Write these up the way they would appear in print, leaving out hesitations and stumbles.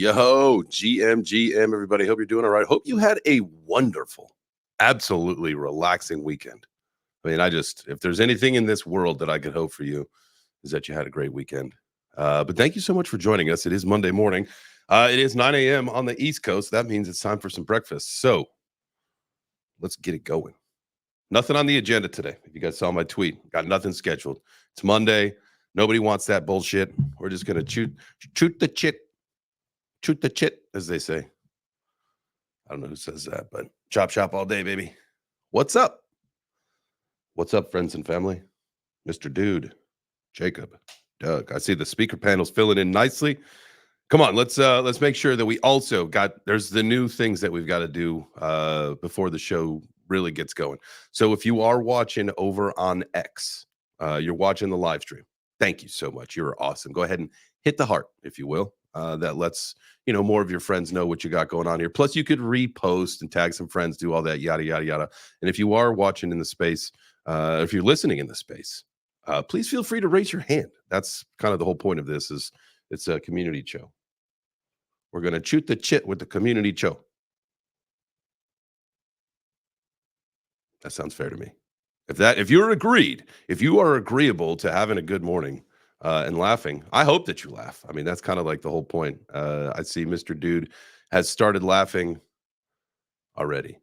Yo, GM, everybody. Hope you're doing all right. Hope you had a wonderful, absolutely relaxing weekend. I mean, if there's anything in this world that I could hope for you, is that you had a great weekend. But thank you so much for joining us. It is Monday morning. It is 9 a.m. on the East Coast. That means it's time for some breakfast. So let's get it going. Nothing on the agenda today. If you guys saw my tweet, got nothing scheduled. It's Monday. Nobody wants that bullshit. We're just going to shoot the chit, as they say. I don't know who says that, but chop all day, baby. What's up? What's up, friends and family? Mr. Dude, Jacob, Doug. I see the speaker panel's filling in nicely. Come on, let's make sure that we also there's the new things that we've got to do before the show really gets going. So if you are watching over on X, you're watching the live stream. Thank you so much. You're awesome. Go ahead and hit the heart, if you will. That lets more of your friends know what you got going on here. Plus, you could repost and tag some friends, do all that, yada yada yada. And if you are watching in the space, if you're listening in the space, please feel free to raise your hand. That's kind of the whole point of this. Is it's a community show. We're gonna shoot the chit with the community show. That sounds fair to me. If you are agreeable to having a good morning and laughing, I hope that you laugh. I mean, that's kind of like the whole point. I see Mr. Dude has started laughing already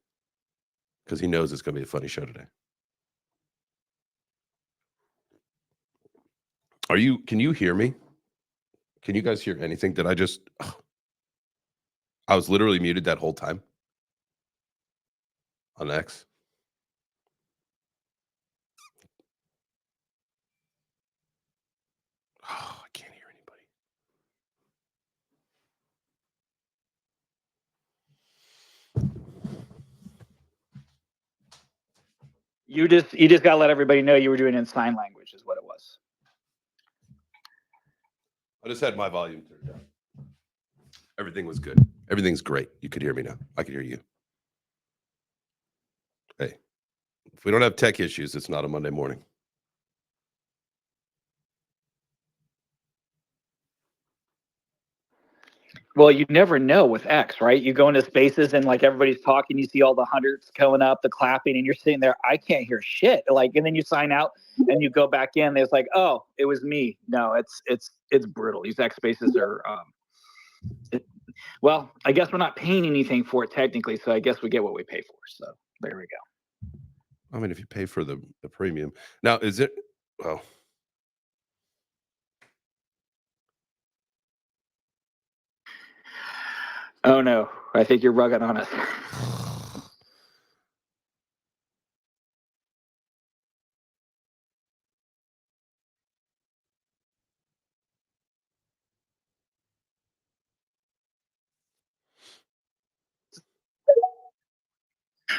because he knows it's going to be a funny show today. Can you hear me? Can you guys hear anything? I was literally muted that whole time on X. Oh, I can't hear anybody. You just got to let everybody know you were doing it in sign language is what it was. I just had my volume turned down. Everything was good. Everything's great. You could hear me now. I could hear you. Hey, if we don't have tech issues, it's not a Monday morning. Well, you never know with X, right? You go into spaces and like everybody's talking, you see all the hundreds going up, the clapping, and you're sitting there, I can't hear shit. Like, and then you sign out and you go back in. It's like, oh, it was me. No, it's brutal. These X spaces are, well, I guess we're not paying anything for it technically, so I guess we get what we pay for. So there we go. I mean, if you pay for the premium. Now, is it, well, oh no, I think you're rugging on us.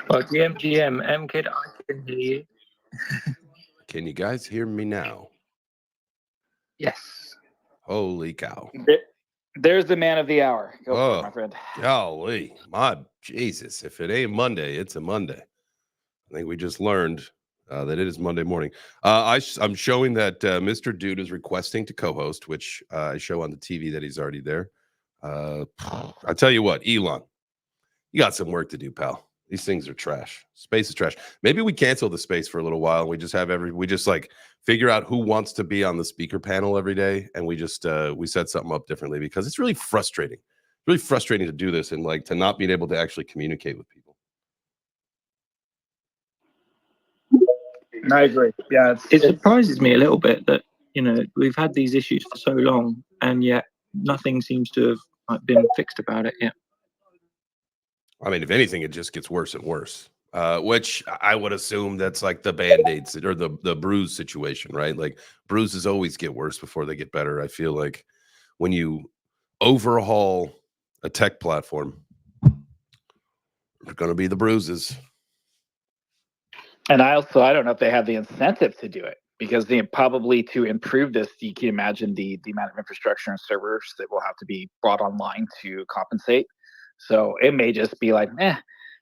Well, GM, M-Kid, I can hear you. Can you guys hear me now? Yes. Holy cow. There's the man of the hour. Go for it, my friend. Golly, my Jesus. If it ain't Monday, it's a Monday. I think we just learned that it is Monday morning. I'm showing that Mr. Dude is requesting to co-host, which I show on the TV that he's already there. I tell you what, Elon, you got some work to do, pal. These things are trash. Space is trash. Maybe we cancel the space for a little while and we just like figure out who wants to be on the speaker panel every day, and we set something up differently, because it's really frustrating. It's really frustrating to do this and like to not being able to actually communicate with people. I agree. Yeah, it surprises me a little bit that we've had these issues for so long, and yet nothing seems to have been fixed about it yet. I mean, if anything, it just gets worse and worse. Which I would assume that's like the Band-Aids or the bruise situation, right? Like bruises always get worse before they get better. I feel like when you overhaul a tech platform, there's going to be the bruises. And I don't know if they have the incentive to do it, because probably to improve this, you can imagine the amount of infrastructure and servers that will have to be brought online to compensate. So it may just be like,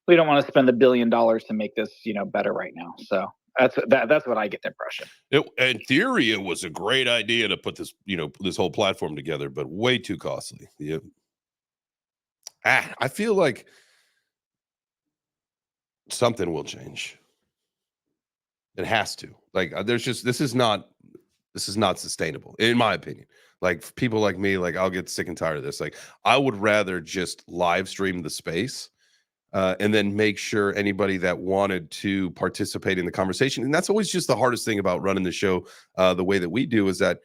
we don't want to spend $1 billion to make this, better right now. So that's what I get the impression. In theory, it was a great idea to put this, this whole platform together, but way too costly. Yeah. I feel like something will change. It has to. Like, there's just this is not sustainable, in my opinion. Like, people like me, like, I'll get sick and tired of this. Like, I would rather just live stream the space, and then make sure anybody that wanted to participate in the conversation. And that's always just the hardest thing about running the show the way that we do, is that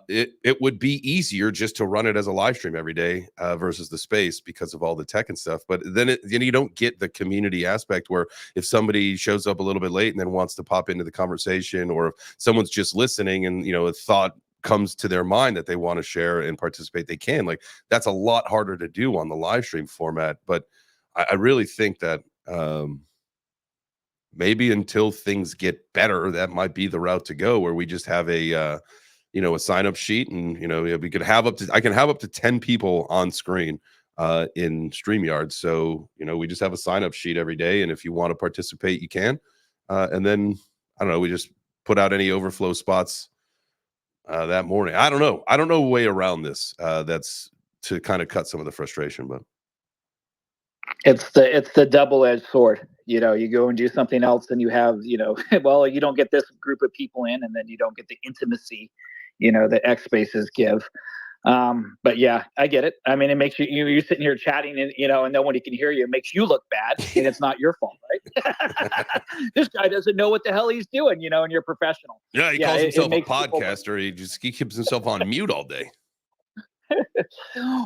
it would be easier just to run it as a live stream every day versus the space, because of all the tech and stuff. But then you don't get the community aspect, where if somebody shows up a little bit late and then wants to pop into the conversation, or if someone's just listening and a thought comes to their mind that they want to share and participate, they can. Like, that's a lot harder to do on the live stream format. But I really think that maybe until things get better, that might be the route to go, where we just have a sign up sheet, and we could have I can have up to 10 people on screen in StreamYard. So we just have a sign up sheet every day, and if you want to participate, you can. And then I don't know, we just put out any overflow spots that morning. I don't know a way around this that's to kind of cut some of the frustration, but It's the double-edged sword. You go and do something else, and you have, well, you don't get this group of people in, and then you don't get the intimacy, that X Spaces give. But yeah, I get it. I mean, it makes you're sitting here chatting, and and nobody can hear you. It makes you look bad, and it's not your fault, right? This guy doesn't know what the hell he's doing, and you're professional. Yeah, he calls himself a podcaster. He keeps himself on mute all day.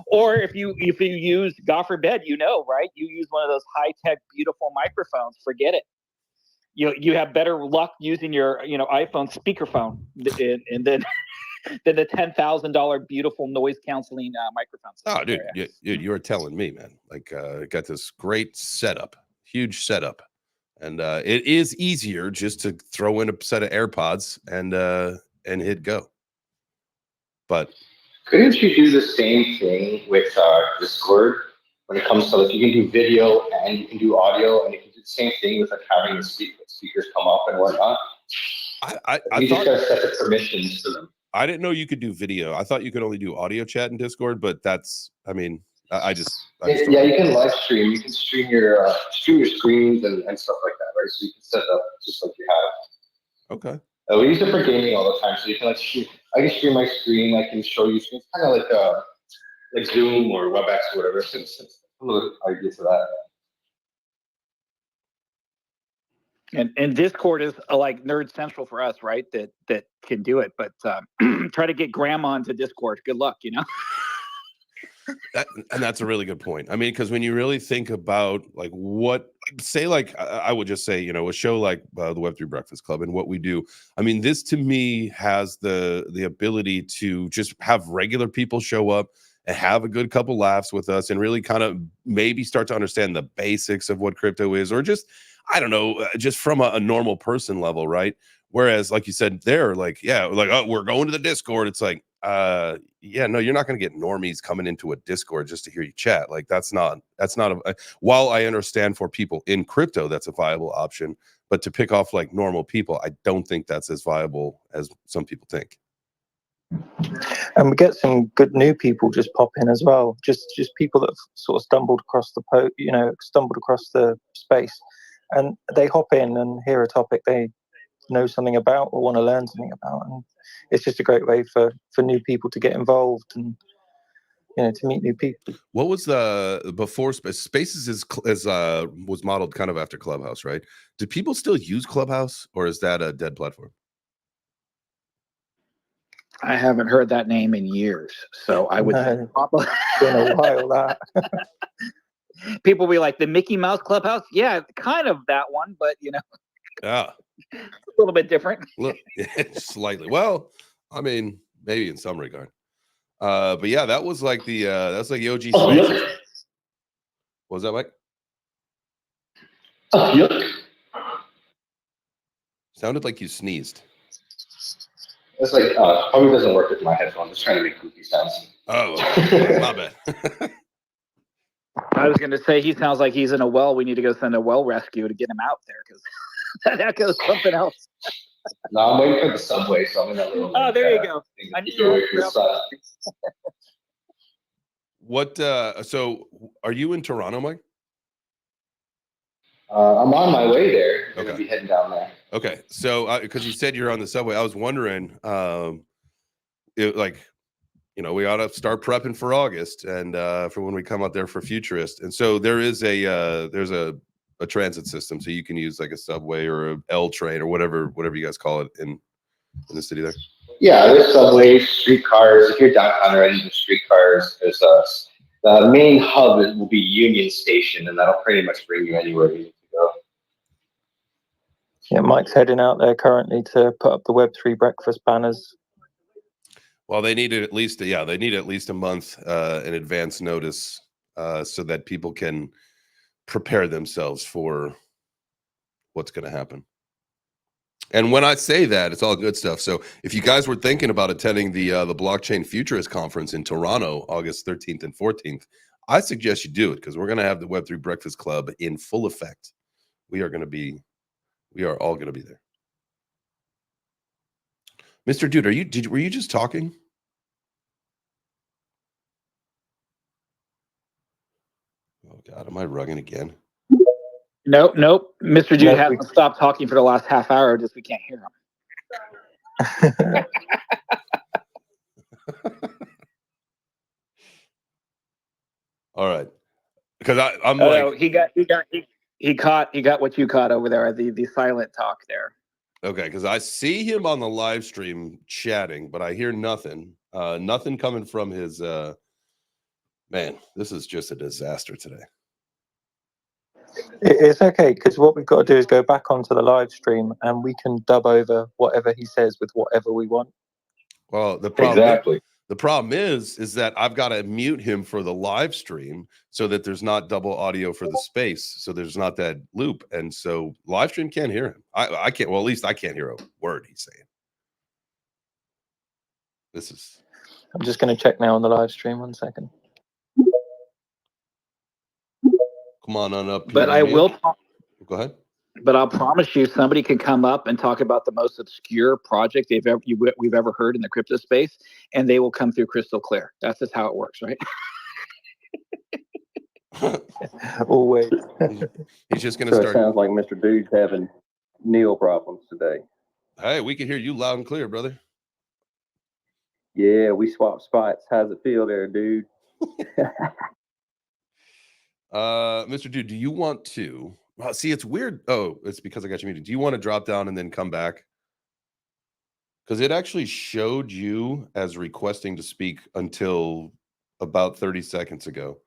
Or if you use, God forbid, right? You use one of those high-tech, beautiful microphones. Forget it. You have better luck using your iPhone speakerphone and then than the $10,000 beautiful noise canceling microphones. Oh, dude, you're telling me, man. Like, got this great setup, huge setup, and it is easier just to throw in a set of AirPods and hit go. But couldn't you do the same thing with Discord when it comes to, like, you can do video and you can do audio, and you can do the same thing with, like, having the speakers come up and whatnot? I you thought, just gotta set the permissions to them. I didn't know you could do video. I thought you could only do audio chat in Discord, but that's, I mean, I just yeah, you can live stream. You can stream your screens and stuff like that, right? So you can set it up just like you have. Okay. We use it for gaming all the time, so you can I can stream my screen. I can show you screens, kind of like Zoom or WebEx or whatever. Some of the ideas for that. And Discord is like nerd central for us, right? That can do it, but try to get grandma into Discord. Good luck, And that's a really good point. I mean, because when you really think about, like, I would just say, a show like the Web3 Breakfast Club and what we do. I mean, this to me has the ability to just have regular people show up and have a good couple laughs with us, and really kind of maybe start to understand the basics of what crypto is, or just, I don't know, just from a normal person level, right? Whereas, like you said, they're like, yeah, like, oh, we're going to the Discord. It's like, yeah, no, you're not going to get normies coming into a Discord just to hear you chat. Like, that's not while I understand for people in crypto, that's a viable option, but to pick off like normal people, I don't think that's as viable as some people think. And we get some good new people just pop in as well. Just people that have sort of stumbled across the space, and they hop in and hear a topic they know something about or want to learn something about, and it's just a great way for new people to get involved and to meet new people. What was the before Spaces was modeled kind of after Clubhouse, right? Do people still use Clubhouse, or is that a dead platform? I haven't heard that name in years, so I would probably been a while that. People be like, the Mickey Mouse Clubhouse? Yeah, kind of that one, but Yeah. a little bit different. Look, slightly. Well, I mean, maybe in some regard. But yeah, that was like that's like the OG Spaces. What was that, Mike? Sounded like you sneezed. It's like probably doesn't work with my headphones. Just trying to make goofy sounds. Oh, my bad. I was going to say, he sounds like he's in a well. We need to go send a well rescue to get him out there, because that goes something else. No, I'm waiting for the subway, so I'm in that little. Oh, there you go. I need to What? So, are you in Toronto, Mike? I'm on my way there. I'm Okay. gonna be heading down there. Okay. So, because you said you're on the subway, I was wondering, like, you know, we ought to start prepping for August and for when we come out there for Futurist. And so there is there's a transit system, so you can use like a subway or a L train or whatever you guys call it in the city there. Yeah, there's subways, streetcars. If you're downtown already, there's streetcars. There's the main hub will be Union Station, and that'll pretty much bring you anywhere you need to go. Yeah, Mike's heading out there currently to put up the Web3 breakfast banners. Well, they need it at least, they need at least a month in advance notice so that people can prepare themselves for what's going to happen. And when I say that, it's all good stuff. So if you guys were thinking about attending the Blockchain Futurist Conference in Toronto, August 13th and 14th, I suggest you do it because we're going to have the Web3 Breakfast Club in full effect. We are all going to be there. Mr. Dude, were you just talking? Oh God, am I rugging again? Nope. Mr. Dude hasn't stopped talking for the last half hour, just we can't hear him. All right, because I'm he got what you caught over there, the silent talk there. Okay, because I see him on the live stream chatting, but I hear nothing. Nothing coming from his man. This is just a disaster today. It's okay, because what we've got to do is go back onto the live stream and we can dub over whatever he says with whatever we want. Well, the problem is that I've got to mute him for the live stream so that there's not double audio for the space, so there's not that loop, and so live stream can't hear him. I can't. Well, at least I can't hear a word he's saying. I'm just going to check now on the live stream. 1 second. Come on up. But I will. Go ahead. But I'll promise you, somebody can come up and talk about the most obscure project we've ever heard in the crypto space, and they will come through crystal clear. That's just how it works, right? Always. He's just going to start. It sounds like Mr. Dude's having Neil problems today. Hey, we can hear you loud and clear, brother. Yeah, we swapped spots. How's it feel there, dude? Mr. Dude, do you want to? Well, see, it's weird. Oh, it's because I got you muted. Do you want to drop down and then come back? Because it actually showed you as requesting to speak until about 30 seconds ago.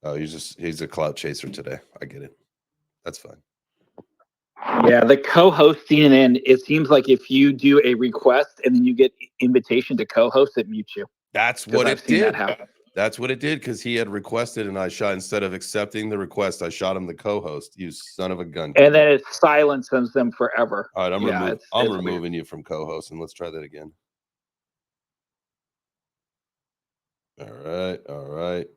Oh, he's a clout chaser today. I get it. That's fine. Yeah, the co-hosting, and it seems like if you do a request and then you get invitation to co-host, it mutes you. That's what it did. That That's what it did, because he had requested, and I shot, instead of accepting the request, I shot him the co-host. You son of a gun. And then it silences them forever. All right, I'm removing you from co-host, and let's try that again. All right.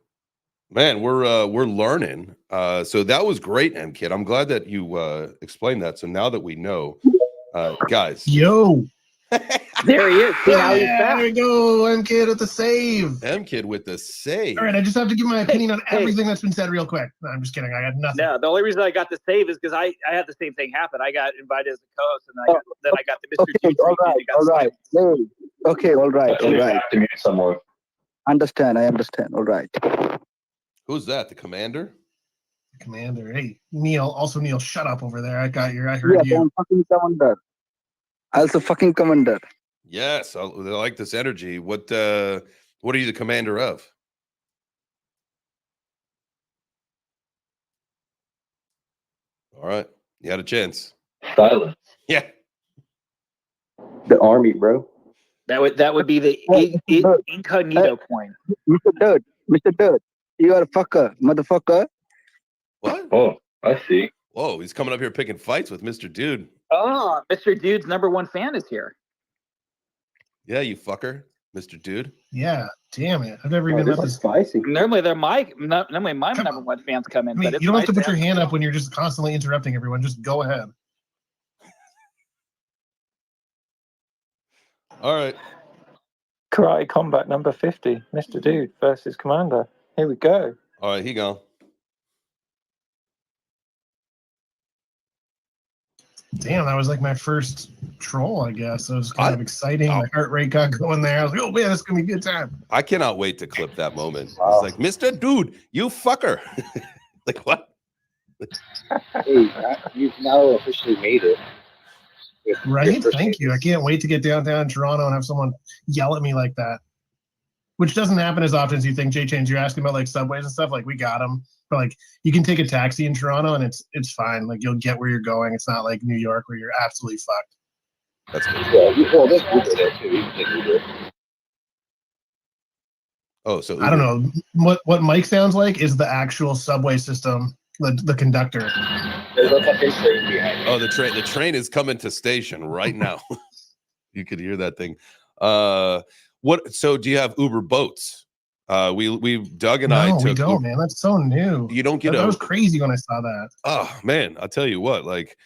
Man, we're learning. So that was great, M-Kid. I'm glad that you explained that. So now that we know, guys. Yo. There he is. See, now he's back. There we go. M-Kid with the save. M-Kid with the save. All right, I just have to give my opinion on everything that's been said real quick. No, I'm just kidding. I got nothing. No, the only reason I got the save is because I had the same thing happen. I got invited as a co-host, and I got the Mr. Okay, all right. Hey, okay, all right. To mute someone. I understand. All right. Who's that? The commander? Commander. Hey, Neil. Also, Neil, shut up over there. I heard you. I'm fucking commander. Also fucking commander. Yes, I like this energy. What are you the commander of? All right, you had a chance. Silence. Yeah. The army, bro. That would be the incognito coin. Mr. Dirt, you are a fucker, motherfucker. What? Oh, I see. Whoa, he's coming up here picking fights with Mr. Dude. Oh, Mr. Dude's #1 fan is here. Yeah, you fucker, Mr. Dude. Yeah, damn it. I've never even met this. Spicy. Normally my #1 fans come in. I mean, but you don't have to put your hand up when you're just constantly interrupting everyone. Just go ahead. All right. Karate Combat number 50, Mr. Dude versus Commander. Here we go. All right, here you go. Damn, that was like my first troll, I guess. It was kind of exciting. My heart rate got going there. I was like, oh man, this is gonna be a good time. I cannot wait to clip that moment. Wow. It's like, Mr. Dude, you fucker. Like, what? Hey, you've now officially made it. Right? Thank you. I can't wait to get downtown Toronto and have someone yell at me like that. Which doesn't happen as often as you think. JChains, you're asking about like subways and stuff. Like we got them, but like you can take a taxi in Toronto and it's fine. Like you'll get where you're going. It's not like New York where you're absolutely fucked. That's good. Yeah, well, there's Uber there too. You can take Uber. Oh, so Uber. I don't know what Mike sounds like is the actual subway system. The conductor. There's a fucking train behind you. Oh, the train is coming to station right now. You could hear that thing. What? So do you have Uber boats? We Doug and I took. We don't, man. That's so new. You don't get that was crazy when I saw that. Oh man, I'll tell you what. Like,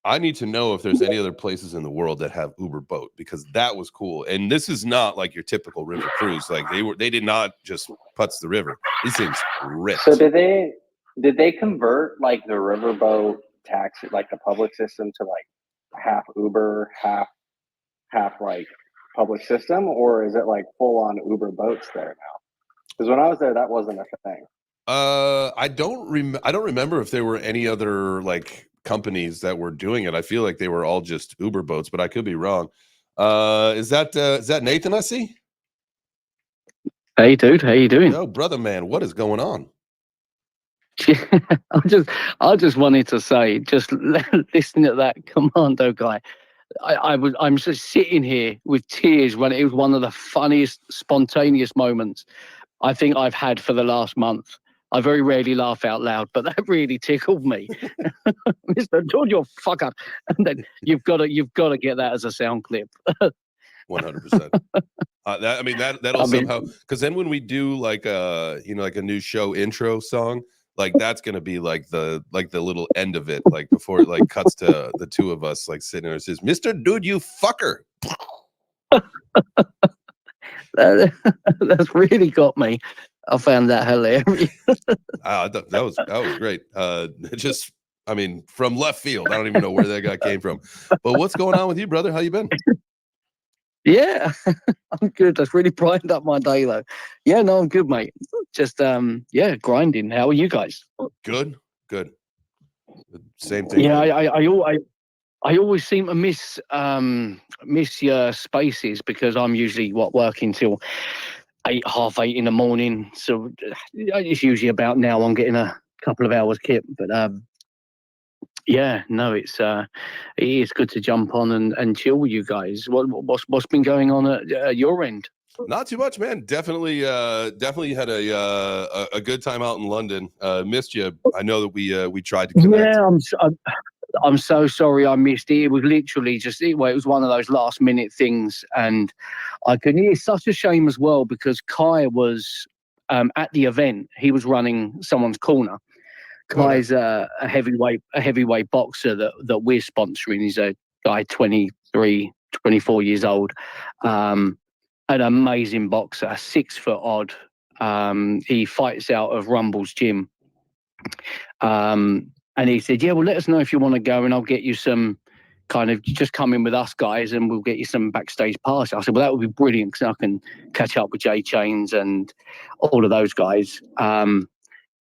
I need to know if there's any other places in the world that have Uber boat, because that was cool. And this is not like your typical river cruise. Like they did not just putz the river. These things ripped. So did they convert like the riverboat taxi, like the public system, to like half Uber, half like public system, or is it like full on Uber boats there now? Because when I was there, that wasn't a thing. I don't remember if there were any other like companies that were doing it. I feel like they were all just Uber boats, but I could be wrong. Is that Nathan I see? Hey dude, how you doing? Yo, brother man, what is going on? I just wanted to say, just listening to that Commando guy, I'm just sitting here with tears when it was one of the funniest spontaneous moments I think I've had for the last month. I very rarely laugh out loud, but that really tickled me. Mr. George, you fucker. And then you've got to get that as a sound clip. 100%. That'll somehow, because then when we do like like a new show intro song, like that's gonna be like the little end of it, like before it like cuts to the two of us like sitting there and says, "Mr. Dude, you fucker." That's really got me. I found that hilarious. That was great. Just, I mean, from left field. I don't even know where that guy came from. But what's going on with you, brother? How you been? Yeah, I'm good. That's really brightened up my day, though. Yeah, no, I'm good, mate. Just grinding. How are you guys? Good. Same thing. Yeah, I always seem to miss your spaces because I'm usually working till 8, half 8 in the morning. So it's usually about now. I'm getting a couple of hours kip, but it is good to jump on and chill with you guys. What's been going on at your end? Not too much, man. Definitely had a good time out in London. Missed you. I know that we tried to connect. Yeah, I'm so sorry I missed it. It was literally it was one of those last minute things, and it's such a shame as well because Kai was at the event. He was running someone's corner. Kai's a heavyweight boxer that we're sponsoring. He's a guy 23, 24 years old. An amazing boxer, 6 foot odd. He fights out of Rumble's gym. And he said, yeah, well, let us know if you want to go and I'll get you some kind of, just come in with us guys and we'll get you some backstage passes. I said, well, that would be brilliant because I can catch up with JChains and all of those guys.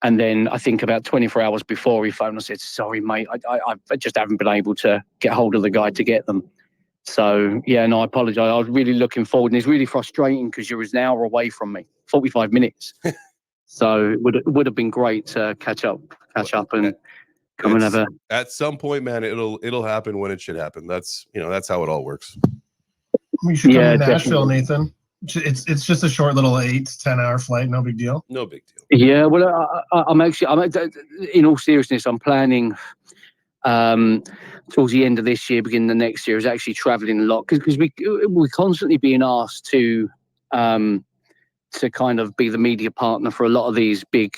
And then I think about 24 hours before he phoned and said, sorry, mate, I just haven't been able to get hold of the guy to get them. So, yeah, no, I apologize. I was really looking forward and it's really frustrating because you're an hour away from me, 45 minutes. So it would have been great to catch up and come and have a... At some point, man, it'll happen when it should happen. That's how it all works. We should come to Nashville, definitely. Nathan. It's just a short little 8 to 10 hour flight. No big deal. No big deal. Yeah, well, I'm in all seriousness, I'm planning towards the end of this year, beginning of next year, is actually traveling a lot because we're constantly being asked to kind of be the media partner for a lot of these big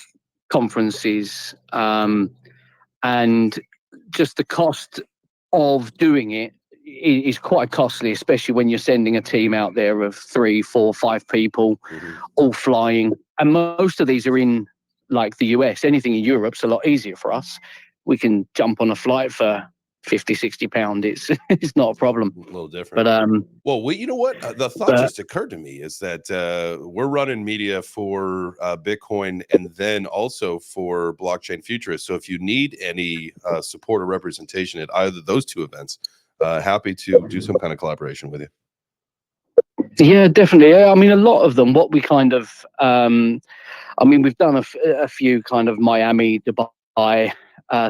conferences, and just the cost of doing it is quite costly, especially when you're sending a team out there of 3, 4, 5 people, all flying. And most of these are in like the US. Anything in Europe's a lot easier for us. We can jump on a flight for 50, 60 pound. It's not a problem. A little different. But well, you know what? The thought just occurred to me is that we're running media for Bitcoin and then also for Blockchain Futurists. So if you need any support or representation at either of those two events, happy to do some kind of collaboration with you. Yeah, definitely. I mean, a lot of them, what we kind of, I mean, we've done a few kind of Miami, Dubai,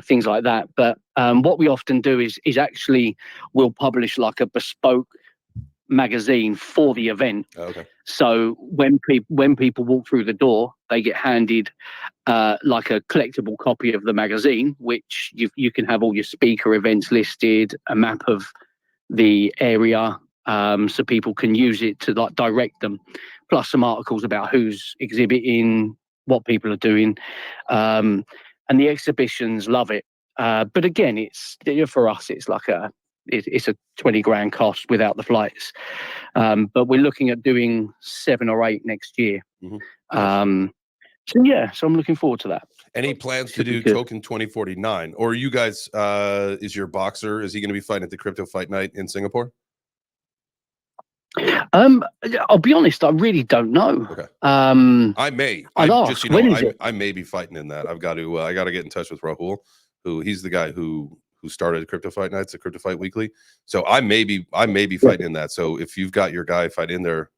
things like that. But what we often do is actually we'll publish like a bespoke magazine for the event. Okay. So when people walk through the door, they get handed like a collectible copy of the magazine, which you can have all your speaker events listed, a map of the area, so people can use it to like direct them, plus some articles about who's exhibiting, what people are doing, and the exhibitions love it. But again, it's for us, it's like it's a 20 grand cost without the flights. But we're looking at doing 7 or 8 next year. So yeah, so I'm looking forward to that. Any plans to do Token 2049, or you guys? Is your boxer? Is he going to be fighting at the Crypto Fight Night in Singapore? I'll be honest, I really don't know. Okay. I may. I'd ask, just, you know, when is it? I may be fighting in that. I got to get in touch with Rahul, who he's the guy who started Crypto Fight Nights, the Crypto Fight Weekly. So I may be fighting in that. So if you've got your guy fight in there,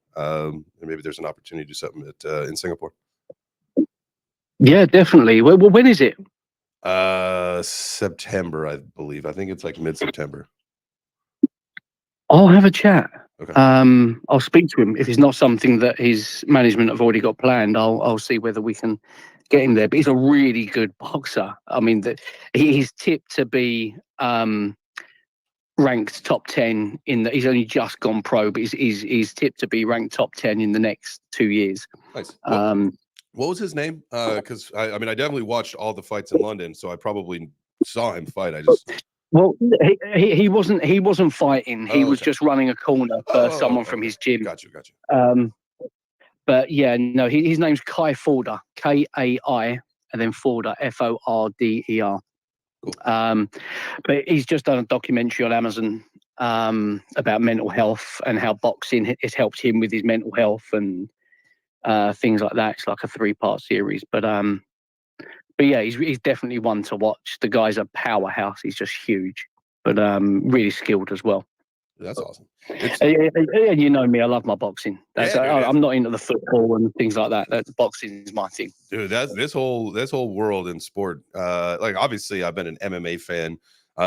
maybe there's an opportunity to do something in Singapore. Yeah, definitely. Well, when is it? September, I believe. I think it's like mid-September. I'll have a chat. Okay. I'll speak to him. If it's not something that his management have already got planned, I'll see whether we can get him there. But he's a really good boxer. I mean, he's tipped to be ranked top 10 in the. He's only just gone pro, but he's tipped to be ranked top 10 in the next 2 years. Nice. What was his name? Because I mean, I definitely watched all the fights in London, so I probably saw him fight. Well, he wasn't fighting. He was just running a corner for someone from his gym. Got you. But yeah, no, his name's Kai Forder, Kai and then Forder, Forder. Cool. But he's just done a documentary on Amazon about mental health and how boxing has helped him with his mental health and things like that. It's like a 3-part series. But yeah, he's definitely one to watch. The guy's a powerhouse. He's just huge, but really skilled as well. That's awesome. And you know me, I love my boxing. I'm not into the football and things like that. Boxing is my thing. Dude, this whole world in sport. Like obviously, I've been an MMA fan.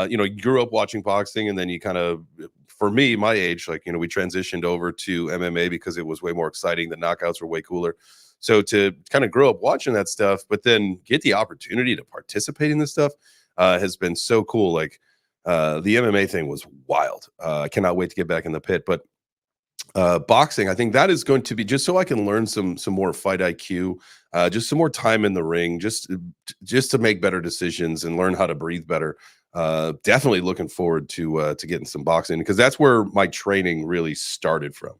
You know, you grew up watching boxing, and then you kind of, for me, my age, like, you know, we transitioned over to MMA because it was way more exciting. The knockouts were way cooler. So to kind of grow up watching that stuff, but then get the opportunity to participate in this stuff has been so cool. Like the MMA thing was wild. I cannot wait to get back in the pit. But boxing, I think that is going to be just so I can learn some more fight IQ, just some more time in the ring, just to make better decisions and learn how to breathe better. Definitely looking forward to getting some boxing, because that's where my training really started from.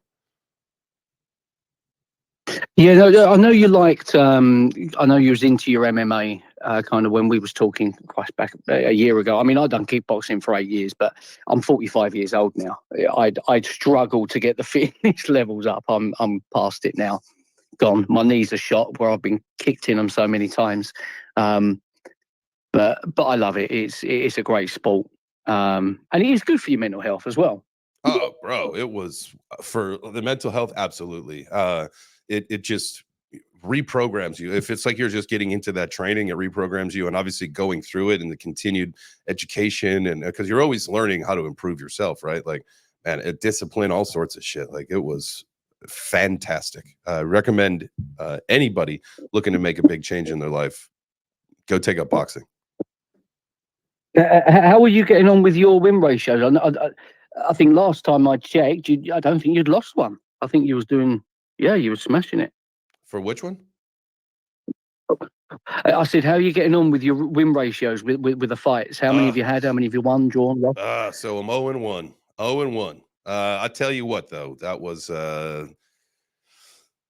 Yeah, no, I know you liked. I know you was into your MMA kind of when we was talking quite back a year ago. I mean, I'd done kickboxing for 8 years, but I'm 45 years old now. I'd struggled to get the fitness levels up. I'm past it now. Gone. My knees are shot where I've been kicked in them so many times. But I love it. It's a great sport, and it is good for your mental health as well. Oh, bro, it was for the mental health. Absolutely. It just reprograms you. If it's like you're just getting into that training, it reprograms you, and obviously going through it and the continued education, and because you're always learning how to improve yourself, right? Like, man, discipline, all sorts of shit. Like, it was fantastic. Recommend anybody looking to make a big change in their life, go take up boxing. How are you getting on with your win ratios? I think last time I checked, I don't think you'd lost one. I think you was doing. Yeah, you were smashing it. For which one? I said, how are you getting on with your win ratios with the fights? How many have you had? How many have you won, drawn, lost? So I'm 0-1. 0-1. I tell you what, though, that was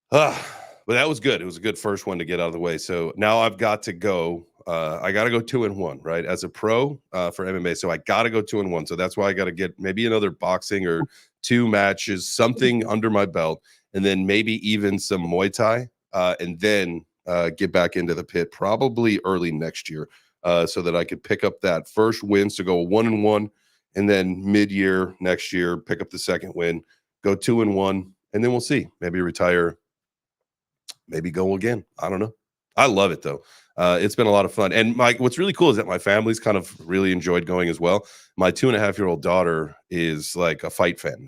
but that was good. It was a good first one to get out of the way. So now I've got to go. I got to go 2-1, right? As a pro for MMA. So I got to go 2-1. So that's why I got to get maybe another boxing or 2 matches, something under my belt, and then maybe even some Muay Thai, and then get back into the pit probably early next year, so that I could pick up that first win. So go 1-1, and then mid-year next year, pick up the second win, go 2-1, and then we'll see. Maybe retire. Maybe go again. I don't know. I love it though. It's been a lot of fun. And what's really cool is that my family's kind of really enjoyed going as well. My 2.5-year-old daughter is like a fight fan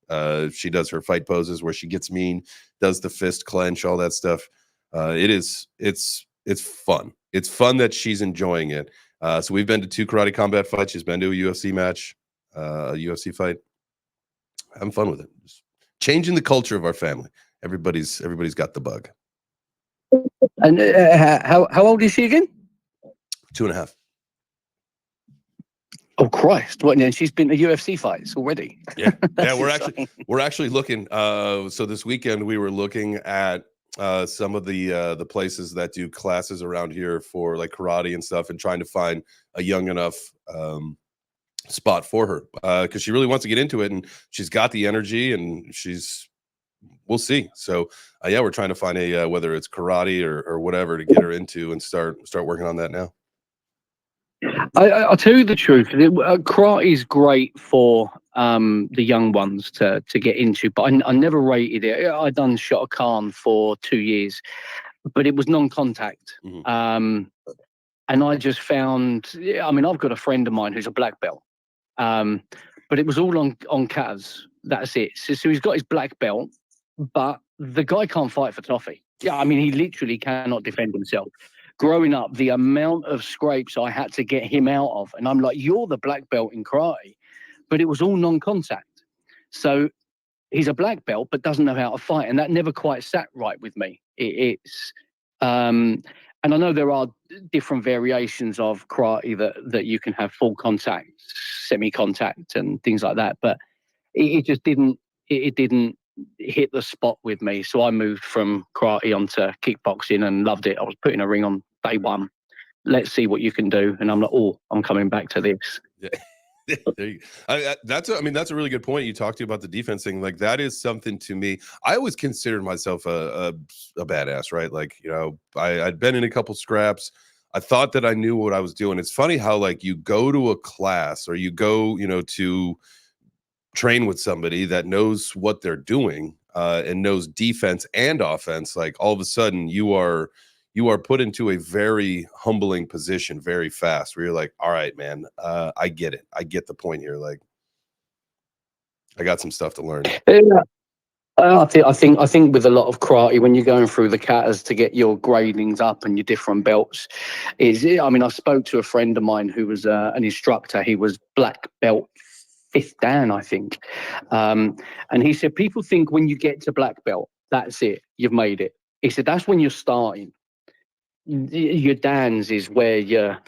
now. She does her fight poses where she gets mean, does the fist clench, all that stuff. It's fun. It's fun that she's enjoying it. So we've been to 2 karate combat fights. She's been to a UFC match, a UFC fight. Having fun with it. Just changing the culture of our family. Everybody's got the bug. And how old is she again? 2.5. Oh Christ! What? And she's been to UFC fights already. Yeah, yeah. Insane. We're actually looking. So this weekend we were looking at some of the places that do classes around here for like karate and stuff, and trying to find a young enough spot for her because she really wants to get into it, and she's got the energy, and we'll see. So yeah, we're trying to find a whether it's karate or whatever to get her into and start working on that now. I'll tell you the truth. Karate is great for the young ones to get into, but I never rated it. I done Shotokan for 2 years, but it was non-contact. And I just found, I mean, I've got a friend of mine who's a black belt, but it was all on katas. That's it. So he's got his black belt, but the guy can't fight for toffee. Yeah, I mean, he literally cannot defend himself. Growing up, the amount of scrapes I had to get him out of, and I'm like, you're the black belt in karate, but it was all non-contact. So he's a black belt, but doesn't know how to fight, and that never quite sat right with me. And I know there are different variations of karate that you can have full contact, semi-contact, and things like that, but it just didn't. It didn't hit the spot with me, so I moved from karate onto kickboxing and loved it. I was putting a ring on day one. Let's see what you can do, and I'm like, oh, I'm coming back to this. Yeah. There you go. That's a really good point. You talked about the defense thing. Like that is something to me. I always considered myself a badass, right? Like, you know, I'd been in a couple scraps. I thought that I knew what I was doing. It's funny how like you go to a class or you go, you know, to train with somebody that knows what they're doing and knows defense and offense. Like all of a sudden you are put into a very humbling position very fast where you're like, all right, man, I get it. I get the point here. Like I got some stuff to learn. Yeah. I think with a lot of karate, when you're going through the katas to get your gradings up and your different belts, I mean, I spoke to a friend of mine who was an instructor. He was black belt 5th Dan, I think. And he said, people think when you get to black belt, that's it, you've made it. He said, that's when you're starting. Your Dans is where your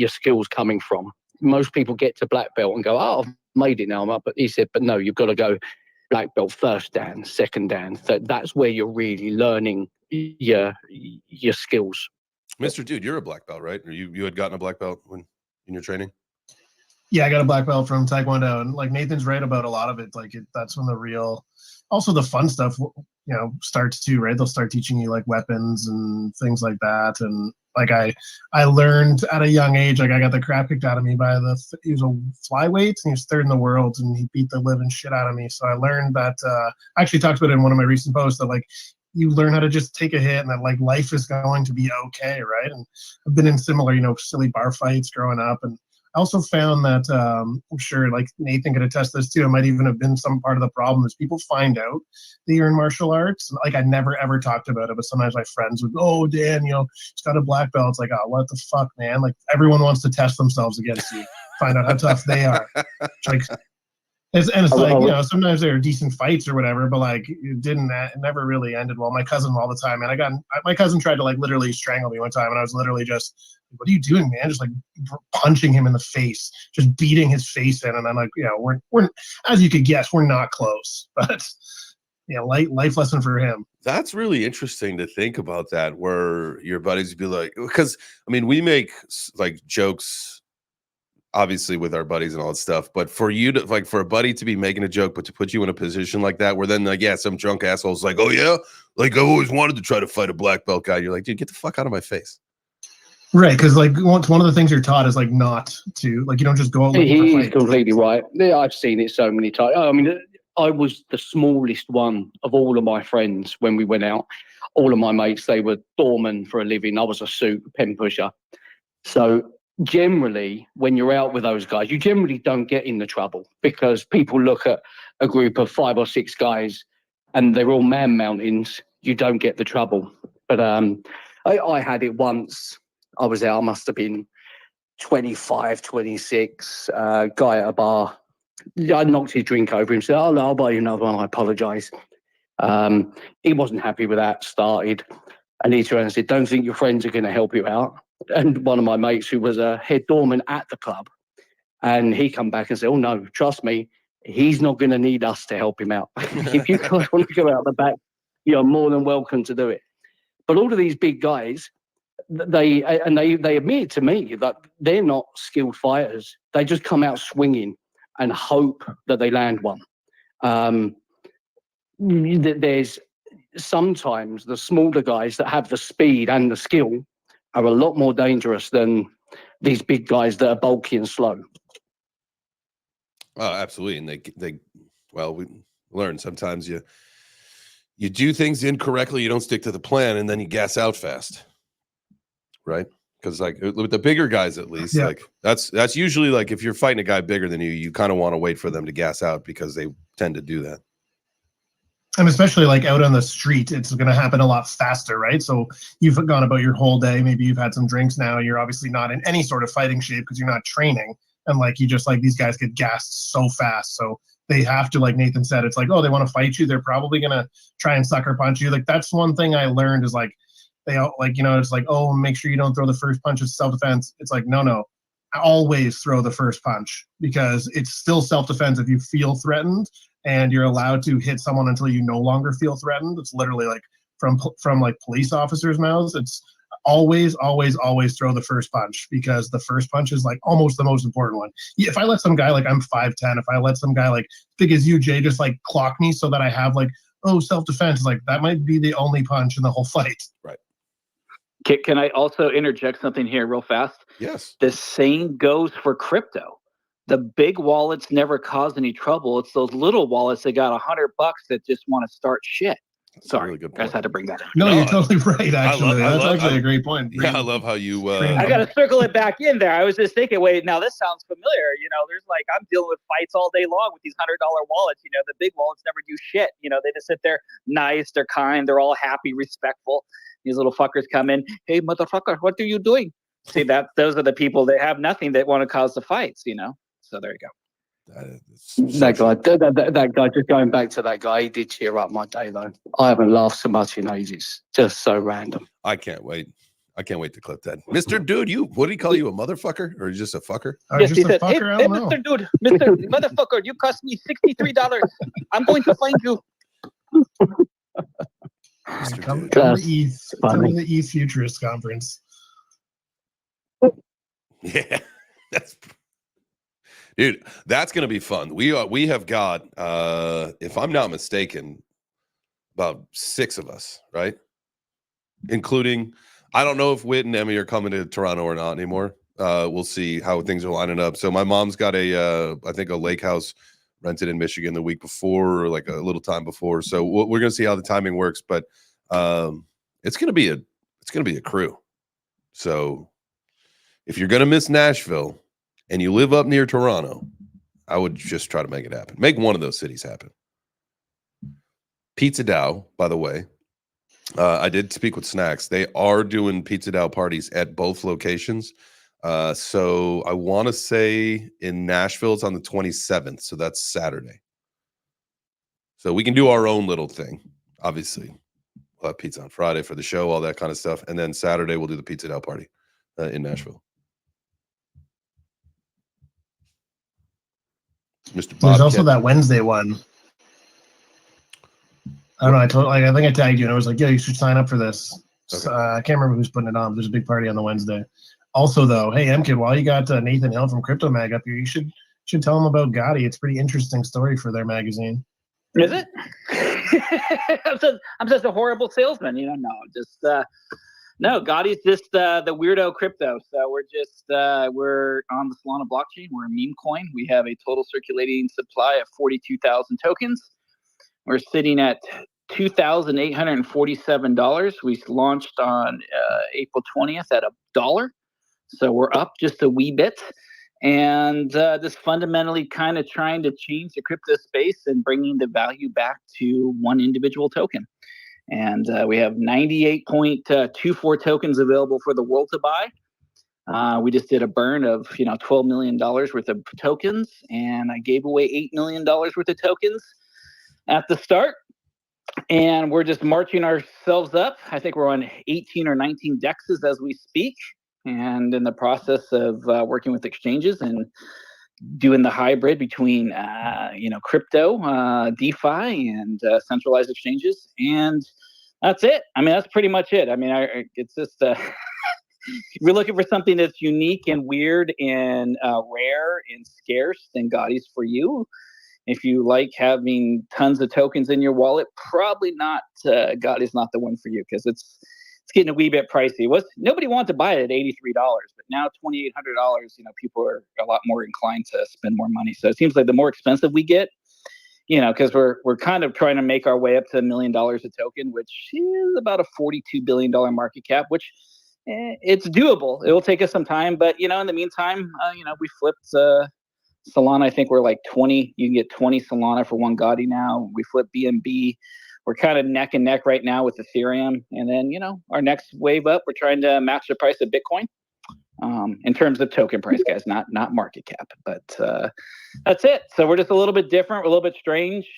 skills coming from. Most people get to black belt and go, oh, I've made it now. But he said, but no, you've got to go black belt 1st Dan, 2nd Dan. That's where you're really learning your skills. Mr. Dude, you're a black belt, right? Or you had gotten a black belt when in your training? Yeah, I got a black belt from Taekwondo, and like Nathan's right about a lot of it. Like that's when the real, also the fun stuff, you know, starts too, right? They'll start teaching you like weapons and things like that. And like I learned at a young age, like I got the crap kicked out of me by he was a flyweight and he was 3rd in the world and he beat the living shit out of me. So I learned that, I actually talked about it in one of my recent posts that like, you learn how to just take a hit and that like life is going to be okay, right? And I've been in similar, you know, silly bar fights growing up, and I also found that, I'm sure like Nathan could attest this too, it might even have been some part of the problem is people find out that you're in martial arts. Like I never ever talked about it, but sometimes my friends would, oh, Dan, you know, he's got a black belt. It's like, oh, what the fuck, man? Like everyone wants to test themselves against you, find out how tough they are. It's like, And it's like, you know, sometimes there are decent fights or whatever, but like it never really ended well. My cousin all the time, and my cousin tried to like literally strangle me one time, and I was literally just, what are you doing, man? Just like punching him in the face, just beating his face in, and I'm like, you know, we're as you could guess, we're not close, but yeah, life lesson for him. That's really interesting to think about that, where your buddies would be like, because I mean, we make like jokes obviously with our buddies and all that stuff, but for you to like, for a buddy to be making a joke but to put you in a position like that where then like, yeah, some drunk asshole's like, oh yeah, like I always wanted to try to fight a black belt guy, you're like, dude, get the fuck out of my face. Right, because like one of the things you're taught is like not to, like, you don't just go out looking for fights. He's completely right. Yeah, I've seen it so many times. I mean, I was the smallest one of all of my friends when we went out. All of my mates, they were doormen for a living. I was a suit pen pusher. So generally, when you're out with those guys, you generally don't get into trouble because people look at a group of 5 or 6 guys and they're all man mountains. You don't get the trouble. But I had it once. I was out, I must have been 25, 26, guy at a bar. I knocked his drink over him, said, oh, no, I'll buy you another one, I apologise. He wasn't happy with that, started. And he turned and said, don't think your friends are going to help you out. And one of my mates who was a head doorman at the club, and he come back and said, oh, no, trust me, he's not going to need us to help him out. If you guys want to go out the back, you're more than welcome to do it. But all of these big guys, they admit to me that they're not skilled fighters. They just come out swinging and hope that they land one. There's sometimes the smaller guys that have the speed and the skill are a lot more dangerous than these big guys that are bulky and slow. Oh, absolutely. And we learn sometimes you do things incorrectly, you don't stick to the plan, and then you gas out fast. Right? Because like with the bigger guys, at least, yeah. like that's usually like if you're fighting a guy bigger than you kind of want to wait for them to gas out because they tend to do that. And especially like out on the street, it's going to happen a lot faster, right? So you've gone about your whole day. Maybe you've had some drinks now. You're obviously not in any sort of fighting shape because you're not training. And like you just like these guys get gassed so fast. So they have to, like Nathan said, it's like, oh, they want to fight you. They're probably going to try and sucker punch you. Like that's one thing I learned is like, they all, like, you know, it's like, oh, make sure you don't throw the first punch. It's self-defense. It's like, no. I always throw the first punch because it's still self-defense if you feel threatened, and you're allowed to hit someone until you no longer feel threatened. It's literally like from like police officers' mouths. It's always throw the first punch because the first punch is like almost the most important one. If I let some guy, like I'm 5'10", if I let some guy like big as you, Jay, just like clock me so that I have like, oh, self-defense, like that might be the only punch in the whole fight. Right. Can I also interject something here real fast? Yes. The same goes for crypto. The big wallets never cause any trouble. It's those little wallets that got $100 that just want to start shit. Sorry, really good I just point. had to bring that in. No, you're totally right. Actually, that's actually a great point. Yeah, I love how you. I got to circle it back in there. I was just thinking, wait, now this sounds familiar. You know, there's like I'm dealing with fights all day long with these $100 wallets. You know, the big wallets never do shit. You know, they just sit there, nice, they're kind, they're all happy, respectful. These little fuckers come in, hey motherfucker, what are you doing? See, those are the people that have nothing that want to cause the fights. You know, so there you go. That guy, just going back to that guy, he did cheer up my day though. I haven't laughed so much in ages. Just so random. I can't wait to clip that. Mr. Dude, what did he call you, a motherfucker or just a fucker? Yes, he said, hey, Mr. Dude, Mr. Motherfucker, you cost me $63. I'm going to find you. Come to the East Futurist Conference. Yeah, dude, that's gonna be fun. We have got, if I'm not mistaken, about 6 of us, right? Including, I don't know if Whit and Emmy are coming to Toronto or not anymore. We'll see how things are lining up. So my mom's got I think a lake house rented in Michigan the week before, or like a little time before. So we're gonna see how the timing works, but it's gonna be a crew. So if you're gonna miss Nashville and you live up near Toronto, I would just try to make it happen. Make one of those cities happen. Pizza Dow, by the way, I did speak with Snacks. They are doing Pizza Dow parties at both locations. So I want to say in Nashville it's on the 27th, so that's Saturday. So we can do our own little thing. Obviously, we'll have pizza on Friday for the show, all that kind of stuff, and then Saturday we'll do the pizza out party in Nashville. Mr. Bob. There's also that Wednesday one. I don't know. I think I tagged you, and I was like, "Yeah, you should sign up for this." Okay. So, I can't remember who's putting it on. There's a big party on the Wednesday. Also, though, hey MKid, while you got Nathan Hill from Crypto Mag up here, you should tell him about Gotti. It's a pretty interesting story for their magazine. Is it? I'm just a horrible salesman, you know. No, just no. Gotti's just the weirdo crypto. So we're on the Solana blockchain. We're a MEMECOIN. We have a total circulating supply of 42,000 tokens. We're sitting at $2,847. We launched on April 20th at $1. So we're up just a wee bit. And just fundamentally kind of trying to change the crypto space and bringing the value back to one individual token. And we have 98.24 tokens available for the world to buy. We just did a burn of $12 million worth of tokens, and I gave away $8 million worth of tokens at the start. And we're just marching ourselves up. I think we're on 18 or 19 dexes as we speak, and in the process of working with exchanges and doing the hybrid between crypto, DeFi, and centralized exchanges. And that's it. I mean, that's pretty much it. I mean, it's just if you're looking for something that's unique and weird and rare and scarce, then Gotti's for you. If you like having tons of tokens in your wallet, probably not. Gotti's not the one for you, because it's getting a wee bit pricey. Nobody wanted to buy it at $83, but now $2,800. People are a lot more inclined to spend more money. So it seems like the more expensive we get, because we're kind of trying to make our way up to $1 million a token, which is about a $42 billion market cap, which it's doable. It will take us some time, but in the meantime, we flipped Solana. I think we're like 20. You can get 20 Solana for one Gotti now. We flipped BNB. We're kind of neck and neck right now with Ethereum. And then, our next wave up, we're trying to match the price of Bitcoin in terms of token price, guys, not market cap. But that's it. So we're just a little bit different. We're a little bit strange.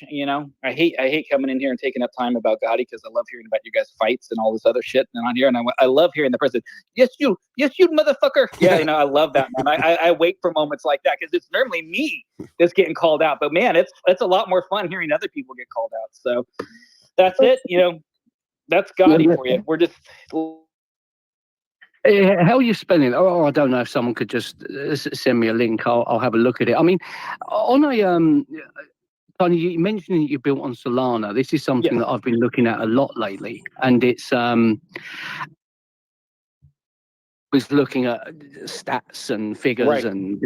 I hate coming in here and taking up time about Gotti, because I love hearing about you guys' fights and all this other shit. And on here, and I love hearing the person, yes, you motherfucker. Yeah, I love that, man. I wait for moments like that, because it's normally me that's getting called out. But man, it's a lot more fun hearing other people get called out. So that's it. That's Gotti for you. We're just. How are you spelling it? Oh, I don't know if someone could just send me a link. I'll have a look at it. I mean, on a Tony, you mentioned that you built on Solana. This is something that I've been looking at a lot lately, and it's was looking at stats and figures and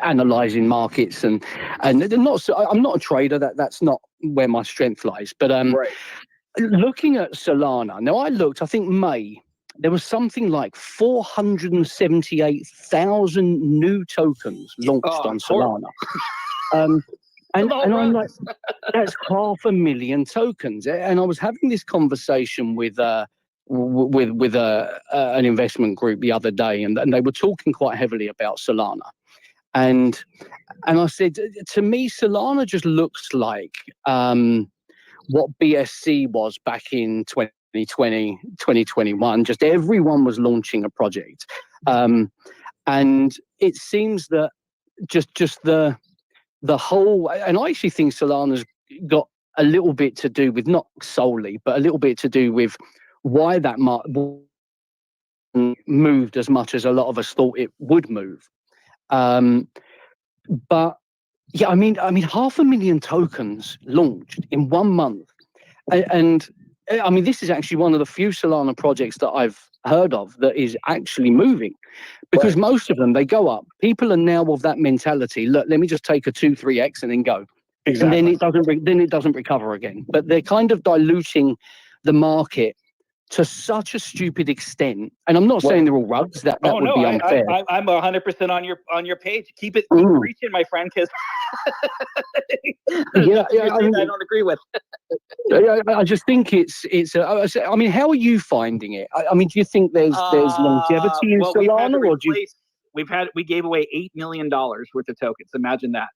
analyzing markets and not. I'm not a trader. That's not where my strength lies. But looking at Solana now, I think May. There was something like 478,000 new tokens launched on Solana. And I'm like, that's 500,000 tokens. And I was having this conversation with an investment group the other day, and they were talking quite heavily about Solana. And I said, to me, Solana just looks like what BSC was back in 2020, 2021, just everyone was launching a project. And it seems that just the whole, and I actually think Solana's got a little bit to do with, not solely, but a little bit to do with why that moved as much as a lot of us thought it would move. But yeah, I mean, 500,000 tokens launched in 1 month. And I mean, this is actually one of the few Solana projects that I've heard of that is actually moving, because most of them, they go up. People are now of that mentality. Look, let me just take a 2-3x and then go. Exactly. And then it doesn't recover again. But they're kind of diluting the market to such a stupid extent. And I'm not saying they're all rugs. That would be unfair. I'm 100% on your page. Keep preaching, my friend, because I don't agree with. I just think it's. I mean, how are you finding it? I mean, do you think there's longevity in Solana, or do you? we gave away $8 million worth of tokens. Imagine that.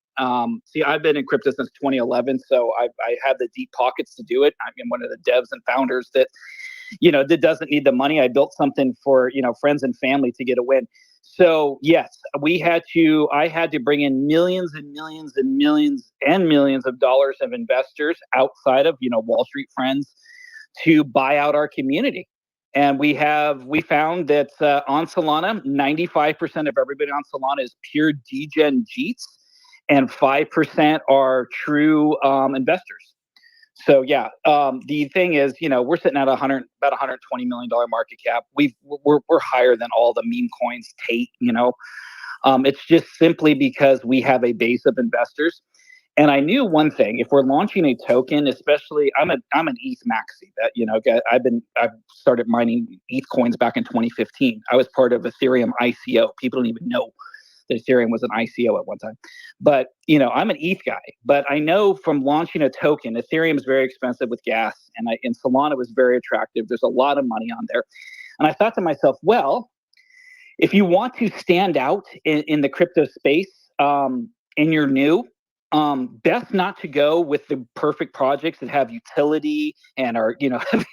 See, I've been in crypto since 2011, so I have the deep pockets to do it. I'm one of the devs and founders that, that doesn't need the money. I built something for, friends and family to get a win. So yes, I had to bring in millions and millions and millions and millions of dollars of investors outside of, Wall Street friends to buy out our community. And we found that on Solana, 95% of everybody on Solana is pure degen Jeets, and 5% are true investors. So yeah, the thing is, we're sitting at about $120 million market cap. We're higher than all the meme coins, Tate. It's just simply because we have a base of investors. And I knew one thing: if we're launching a token, especially, I'm an ETH maxi. That I've started mining ETH coins back in 2015. I was part of Ethereum ICO. People don't even know that Ethereum was an ICO at one time. But I'm an ETH guy. But I know from launching a token, Ethereum is very expensive with gas, and Solana was very attractive. There's a lot of money on there, and I thought to myself, well, if you want to stand out in the crypto space, and you're new. Best not to go with the perfect projects that have utility and are,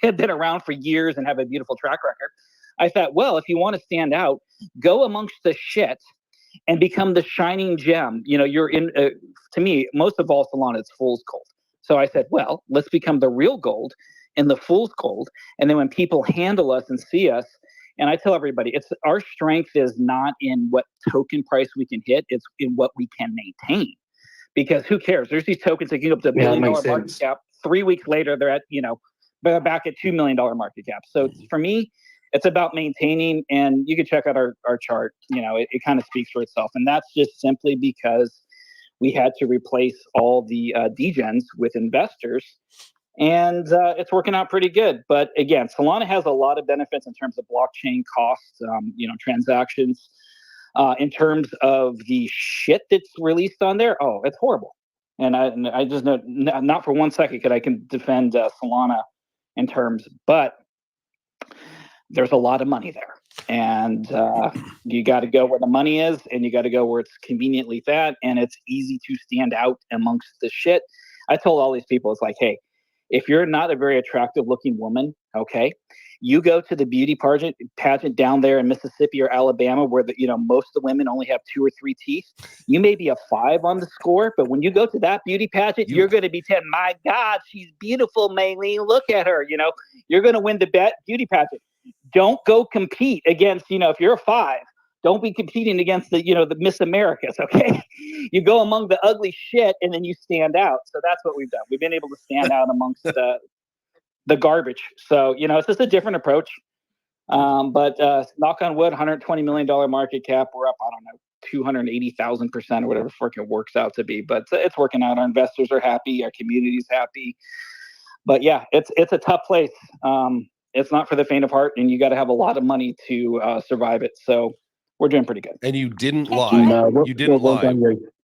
have been around for years and have a beautiful track record. I thought, well, if you want to stand out, go amongst the shit and become the shining gem. You're in, to me, most of all, Solana is fool's gold. So I said, well, let's become the real gold and the fool's gold. And then when people handle us and see us, and I tell everybody, our strength is not in what token price we can hit, it's in what we can maintain. Because who cares? There's these tokens that can go up to $1 million market cap. 3 weeks later, they're at, they're back at $2 million market cap. So for me, it's about maintaining, and you can check out our chart. It kind of speaks for itself. And that's just simply because we had to replace all the degens with investors. And it's working out pretty good. But again, Solana has a lot of benefits in terms of blockchain costs, transactions. In terms of the shit that's released on there, it's horrible. And I just know, not for 1 second could I can defend Solana in terms, but there's a lot of money there. And you got to go where the money is, and you got to go where it's conveniently fat, and it's easy to stand out amongst the shit. I told all these people, it's like, hey, if you're not a very attractive looking woman, okay, you go to the beauty pageant down there in Mississippi or Alabama, where most of the women only have 2 or 3 teeth. You may be a 5 on the score, but when you go to that beauty pageant, you're going to be saying, "My God, she's beautiful, Maylene. Look at her." You're going to win the beauty pageant. Don't go compete against, if you're a 5. Don't be competing against the Miss Americas, okay? You go among the ugly shit, and then you stand out. So that's what we've done. We've been able to stand out amongst the garbage. So, it's just a different approach. But knock on wood, $120 million market cap. We're up, I don't know, 280,000% or whatever it works out to be. But it's working out. Our investors are happy. Our community's happy. But yeah, it's a tough place. It's not for the faint of heart, and you got to have a lot of money to survive it. So we're doing pretty good. And you didn't lie. You didn't lie.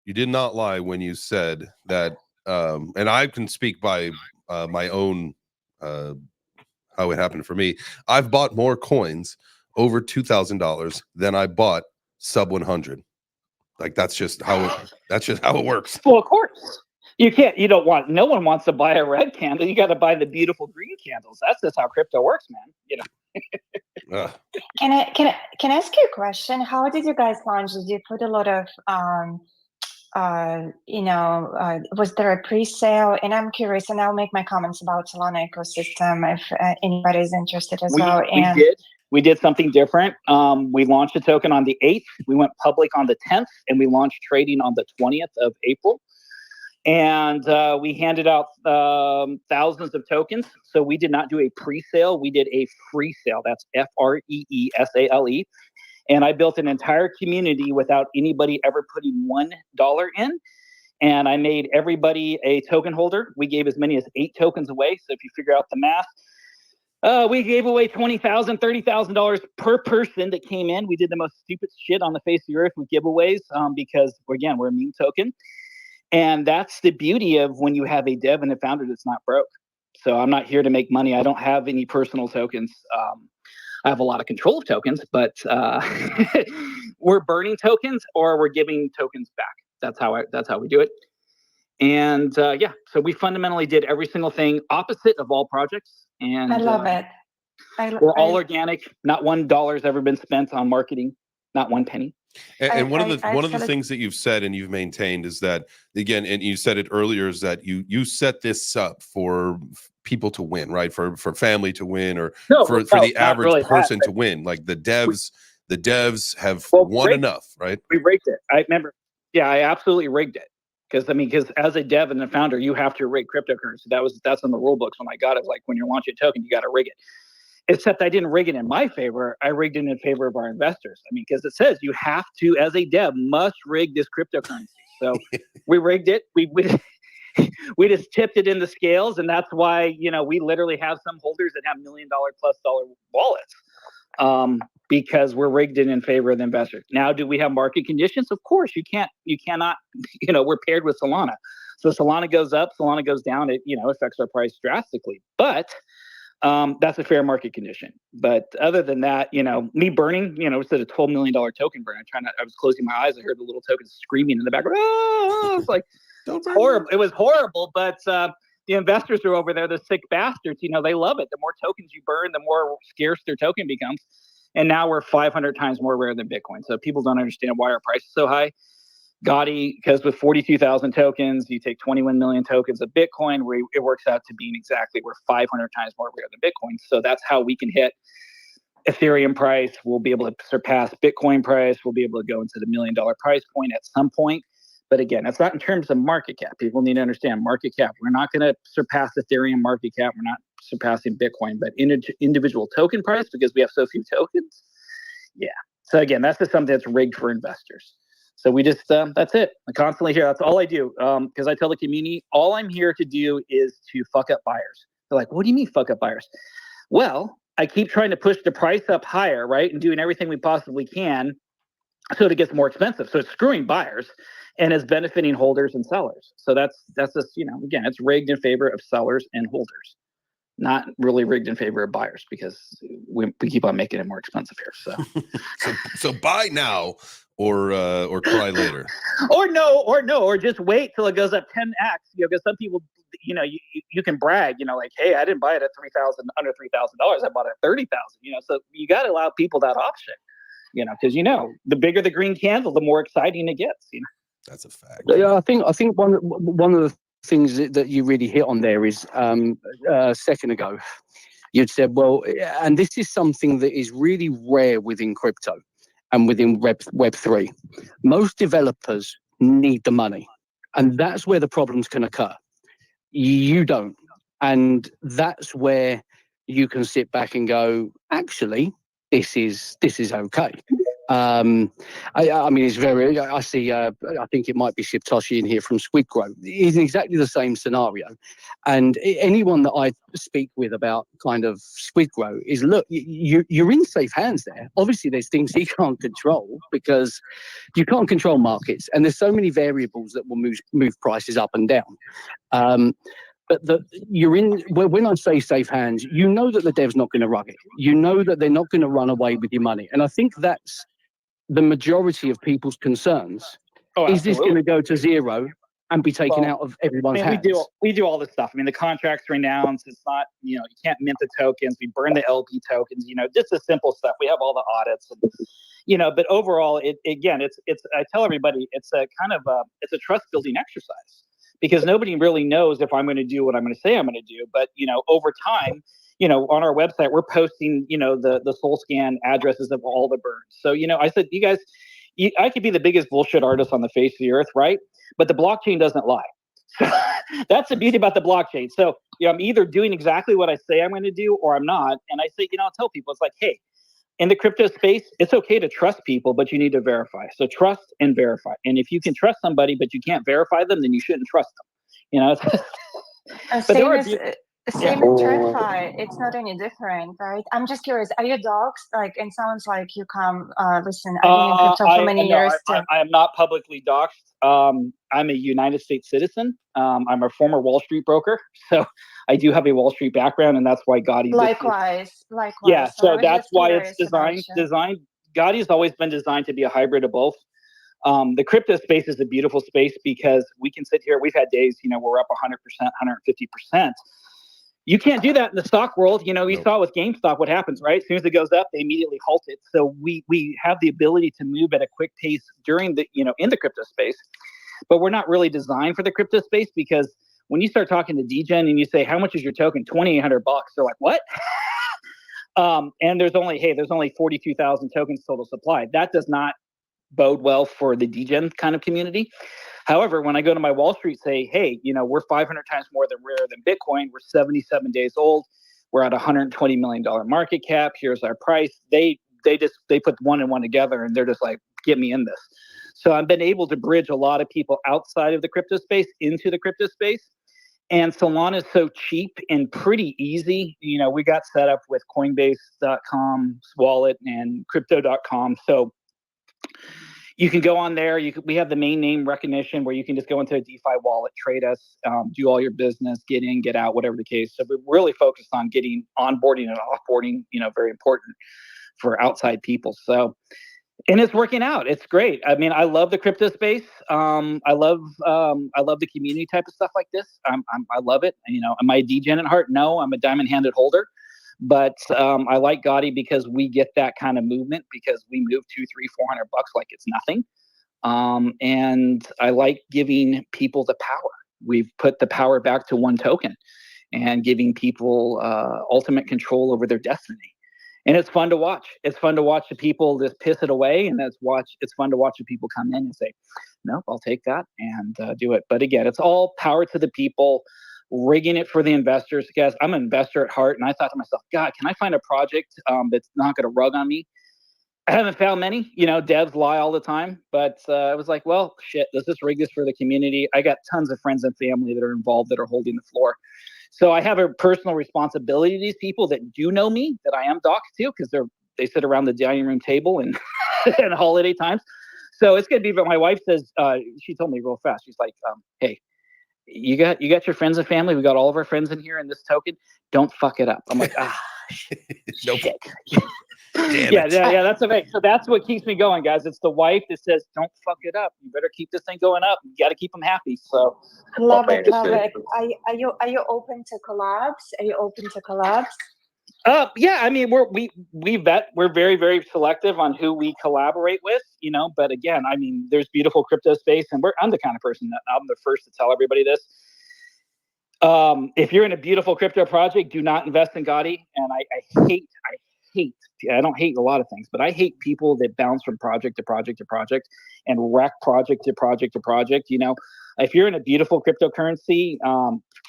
You did not lie when you said that. And I can speak by my own how it happened for me. I've bought more coins over $2,000 than I bought sub 100. Like that's just how it works. Well, of course. No one wants to buy a red candle. You got to buy the beautiful green candles. That's just how crypto works, man. Can I ask you a question? How did you guys launch? Did you put a lot of was there a pre-sale? And I'm curious, and I'll make my comments about Solana ecosystem if anybody's interested as well. And we did something different. We launched a token on the 8th. We went public on the 10th, and we launched trading on the 20th of April. And we handed out thousands of tokens. So we did not do a pre-sale. We did a free sale. That's FREESALE. And I built an entire community without anybody ever putting $1 in. And I made everybody a token holder. We gave as many as 8 tokens away. So if you figure out the math, we gave away $20,000, $30,000 per person that came in. We did the most stupid shit on the face of the earth with giveaways because, again, we're a meme token. And that's the beauty of when you have a dev and a founder that's not broke. So I'm not here to make money. I don't have any personal tokens. I have a lot of control of tokens, but we're burning tokens or we're giving tokens back. That's how we do it. And yeah, so we fundamentally did every single thing opposite of all projects. And I love it. We're all organic. Not $1 ever been spent on marketing. Not one penny. And one of the things that you've said and you've maintained is that, again, and you said it earlier, is that you set this up for people to win, right? For family to win, or for the average really person to win. Like the devs have won enough, right? We rigged it. I remember. Yeah, I absolutely rigged it. Because as a dev and a founder, you have to rig cryptocurrency. That's in the rule books when I got it. Like when you're launching a token, you got to rig it. Except I didn't rig it in my favor. I rigged it in favor of our investors. I mean, because it says you have to, as a dev, must rig this cryptocurrency. So we rigged it. We just tipped it in the scales, and that's why we literally have some holders that have $1 million+ wallets, because we're rigged it in favor of the investors. Now, do we have market conditions? Of course, you cannot. We're paired with Solana, so Solana goes up, Solana goes down. It affects our price drastically, but that's a fair market condition. But other than that, me burning, it's a $12 million token burn. I was closing my eyes. I heard the little tokens screaming in the background. Oh, it's like, it's horrible. It was horrible, but the investors are over there, the sick bastards, they love it. The more tokens you burn, the more scarce their token becomes. And now we're 500 times more rare than Bitcoin. So people don't understand why our price is so high. Gotti, because with 42,000 tokens, you take 21 million tokens of Bitcoin, it works out to being exactly, we're 500 times more rare than Bitcoin. So that's how we can hit Ethereum price. We'll be able to surpass Bitcoin price. We'll be able to go into the $1 million price point at some point. But again, that's not in terms of market cap. People need to understand market cap. We're not going to surpass Ethereum market cap. We're not surpassing Bitcoin, but individual token price, because we have so few tokens. Yeah. So again, that's just something that's rigged for investors. So we just, that's it. I'm constantly here. That's all I do. Because I tell the community, all I'm here to do is to fuck up buyers. They're like, what do you mean fuck up buyers? Well, I keep trying to push the price up higher, right? And doing everything we possibly can so it gets more expensive. So it's screwing buyers and it's benefiting holders and sellers. So that's just, again, it's rigged in favor of sellers and holders, not really rigged in favor of buyers, because we keep on making it more expensive here. So buy now or cry later. or just wait till it goes up 10x. Because some people, you can brag, like, hey, I didn't buy it at under $3,000. I bought it at 30,000. So you got to allow people that option. Because the bigger the green candle, the more exciting it gets. That's a fact. Yeah, I think one of the things that you really hit on there is a second ago, you'd said, well, and this is something that is really rare within crypto and within Web3. Most developers need the money, and that's where the problems can occur. You don't, and that's where you can sit back and go, actually, this is okay. I mean, it's very, I see, I think it might be Shibtoshi in here from Squidgrow. It's exactly the same scenario. And anyone that I speak with about kind of Squidgrow is, look, you're in safe hands there. Obviously, there's things you can't control because you can't control markets. And there's so many variables that will move prices up and down. But you're in, when I say safe hands, you know that the dev's not going to rug it. You know that they're not going to run away with your money. And I think that's the majority of people's concerns. Is this going to go to zero and be taken out of everyone's hands? We do all this stuff. I mean, the contract's renounced. It's not, you can't mint the tokens. We burn the LP tokens, just the simple stuff. We have all the audits, and, but overall, it's I tell everybody, it's a kind of it's a trust building exercise. Because nobody really knows if I'm going to do what I'm going to say I'm going to do. But, over time, on our website, we're posting, the soul scan addresses of all the burns. So, I said, you guys, I could be the biggest bullshit artist on the face of the earth, right? But the blockchain doesn't lie. That's the beauty about the blockchain. So, I'm either doing exactly what I say I'm going to do or I'm not. And I say, I'll tell people, it's like, hey, in the crypto space, it's okay to trust people, but you need to verify. So trust and verify. And if you can trust somebody, but you can't verify them, then you shouldn't trust them. Same in TradFi. It's not any different, right? I'm just curious. Are you doxxed? Like, it sounds like you come. Listen, I've been in crypto for many years. I am not publicly doxxed. I'm a United States citizen. I'm a former Wall Street broker, so I do have a Wall Street background, and that's why Gotti. Likewise. Yeah, so I that's why it's designed. Gotti's always been designed to be a hybrid of both. The crypto space is a beautiful space because we can sit here. We've had days, where we're up 100%, 150%. You can't do that in the stock world. We saw with GameStop what happens, right? As soon as it goes up, they immediately halt it. So we have the ability to move at a quick pace during the, in the crypto space. But we're not really designed for the crypto space because when you start talking to DGen and you say, how much is your token? $2,800. They're like, what? And there's only 42,000 tokens total supply. That does not bode well for the DGen kind of community. However, when I go to my Wall Street, say, hey, we're 500 times more rare than Bitcoin. We're 77 days old. We're at $120 million market cap. Here's our price. They put one and one together and they're just like, get me in this. So I've been able to bridge a lot of people outside of the crypto space into the crypto space. And Solana is so cheap and pretty easy. We got set up with Coinbase.com's wallet and Crypto.com. So you can go on there. We have the main name recognition where you can just go into a DeFi wallet, trade us, do all your business, get in, get out, whatever the case. So we're really focused on getting onboarding and offboarding, very important for outside people. So, and it's working out. It's great. I mean, I love the crypto space. I love the community type of stuff like this. I love it. Am I a DGen at heart? No, I'm a diamond-handed holder. But I like Gotti because we get that kind of movement because we move $200, $300, $400 like it's nothing. And I like giving people the power. We've put the power back to one token and giving people ultimate control over their destiny. And it's fun to watch. It's fun to watch the people just piss it away, and it's fun to watch the people come in and say, "Nope, I'll take that," and do it. But again, it's all power to the people. Rigging it for the investors. Guys, I'm an investor at heart, and I thought to myself, God, can I find a project that's not going to rug on me? I haven't found many. Devs lie all the time, but I was like, well, shit, let's just rig this for the community. I got tons of friends and family that are involved that are holding the floor. So I have a personal responsibility to these people that do know me, that I am doxed to, because they sit around the dining room table and and holiday times. So it's going to be, but my wife says, she told me real fast, she's like, hey, you got your friends and family. We got all of our friends in here in this token. Don't fuck it up. I'm like, Nope. shit. Damn it. Yeah, that's okay. So that's what keeps me going, guys. It's the wife that says, don't fuck it up. You better keep this thing going up. You got to keep them happy. So love it. Are you open to collabs? Yeah, I mean, we're very, very selective on who we collaborate with, but again, I mean, there's beautiful crypto space, and I'm the kind of person that I'm the first to tell everybody this. If you're in a beautiful crypto project, do not invest in Gotti. And I don't hate a lot of things, but I hate people that bounce from project to project to project and wreck project to project to project. If you're in a beautiful cryptocurrency,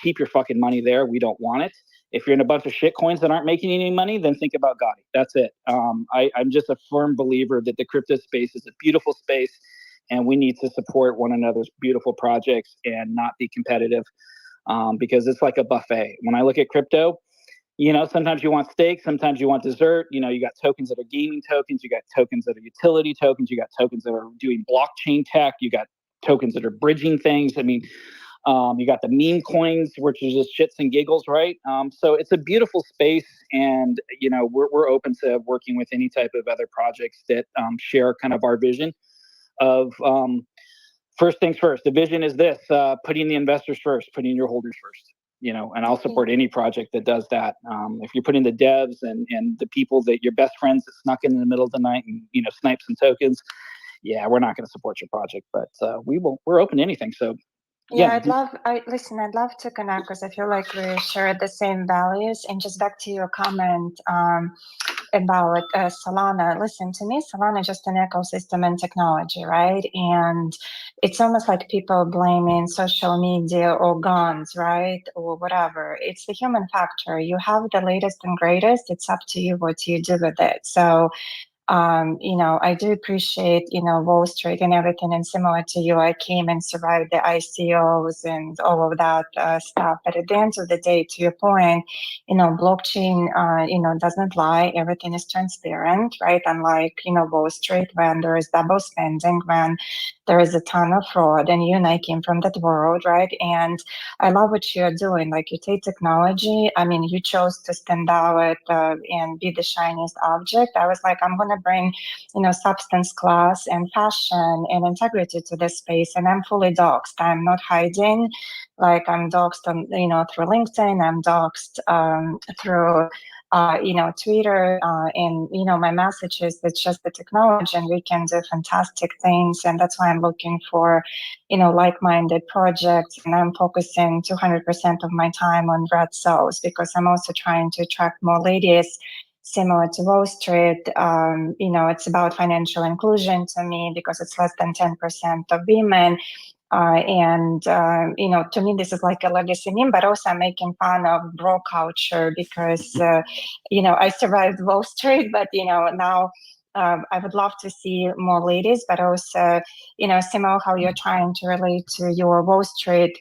keep your fucking money there. We don't want it. If you're in a bunch of shit coins that aren't making any money, then think about Gotti. That's it. I'm just a firm believer that the crypto space is a beautiful space, and we need to support one another's beautiful projects and not be competitive, because it's like a buffet. When I look at crypto, sometimes you want steak, sometimes you want dessert. You got tokens that are gaming tokens, you got tokens that are utility tokens, you got tokens that are doing blockchain tech, you got tokens that are bridging things. I mean, you got the meme coins, which is just shits and giggles, right? So it's a beautiful space, and we're open to working with any type of other projects that share kind of our vision of first things first. The vision is this: putting the investors first, putting your holders first. And I'll support any project that does that. If you're putting the devs and the people that your best friends that snuck in the middle of the night and snipe some tokens, yeah, we're not going to support your project, but we're open to anything. So. Yeah, I'd love to connect because I feel like we share the same values. And just back to your comment about Solana. Listen, to me, Solana is just an ecosystem and technology, right? And it's almost like people blaming social media or guns, right? Or whatever. It's the human factor. You have the latest and greatest. It's up to you what you do with it. So I do appreciate, Wall Street and everything. And similar to you, I came and survived the ICOs and all of that stuff. But at the end of the day, to your point, blockchain, doesn't lie. Everything is transparent, right? Unlike, Wall Street, when there is double spending, when there is a ton of fraud, and you and I came from that world, right? And I love what you're doing. Like, you take technology. I mean, you chose to stand out and be the shiniest object. I was like, I'm gonna bring, substance, class, and passion and integrity to this space, and I'm fully doxxed. I'm not hiding. Like, I'm doxxed on, through LinkedIn. I'm doxxed through Twitter, and, my message is it's just the technology and we can do fantastic things. And that's why I'm looking for, like-minded projects. And I'm focusing 200% of my time on red cells, because I'm also trying to attract more ladies similar to Wall Street. It's about financial inclusion to me, because it's less than 10% of women. To me, this is like a legacy meme, but also I'm making fun of bro culture, because, I survived Wall Street, but, now I would love to see more ladies, but also, similar how you're trying to relate to your Wall Street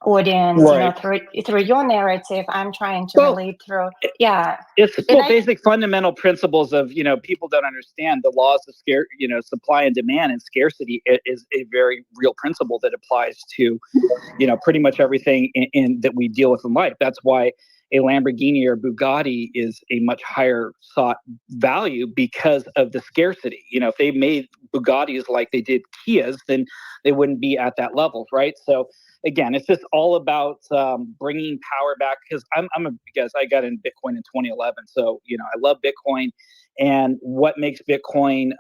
audience, Right. through your narrative. I'm trying to relate through, It's basic fundamental principles of, people don't understand the laws of supply and demand, and scarcity is a very real principle that applies to, pretty much everything in that we deal with in life. That's why a Lamborghini or Bugatti is a much higher sought value, because of the scarcity. If they made Bugattis like they did Kias, then they wouldn't be at that level, right? So again, it's just all about bringing power back, because I got in Bitcoin in 2011. So, I love Bitcoin, and what makes Bitcoin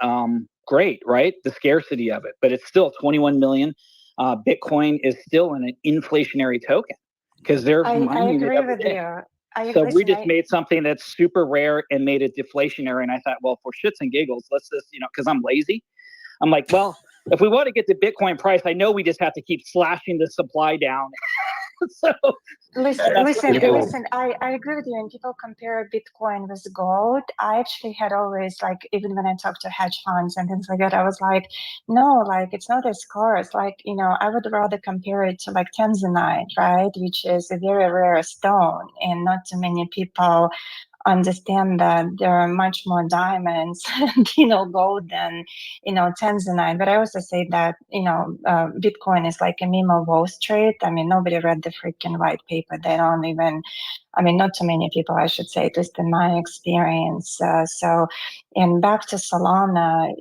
great, right? The scarcity of it, but it's still 21 million. Bitcoin is still an inflationary token, because they're mining it every day. So we just made something that's super rare and made it deflationary. And I thought, well, for shits and giggles, let's just, because I'm lazy. I'm like, well, if we want to get the Bitcoin price, I know we just have to keep slashing the supply down. So listen, I agree with you. And people compare Bitcoin with gold. I actually had always, like, even when I talked to hedge funds and things like that, I was like, no, like, it's not as scarce. Like, I would rather compare it to like tanzanite, right? Which is a very rare stone, and not too many people understand that there are much more diamonds and gold than tanzanite. But I also say that Bitcoin is like a meme of Wall Street. I mean, nobody read the freaking white paper. They don't even, not too many people, I should say, at least in my experience. And back to Solana,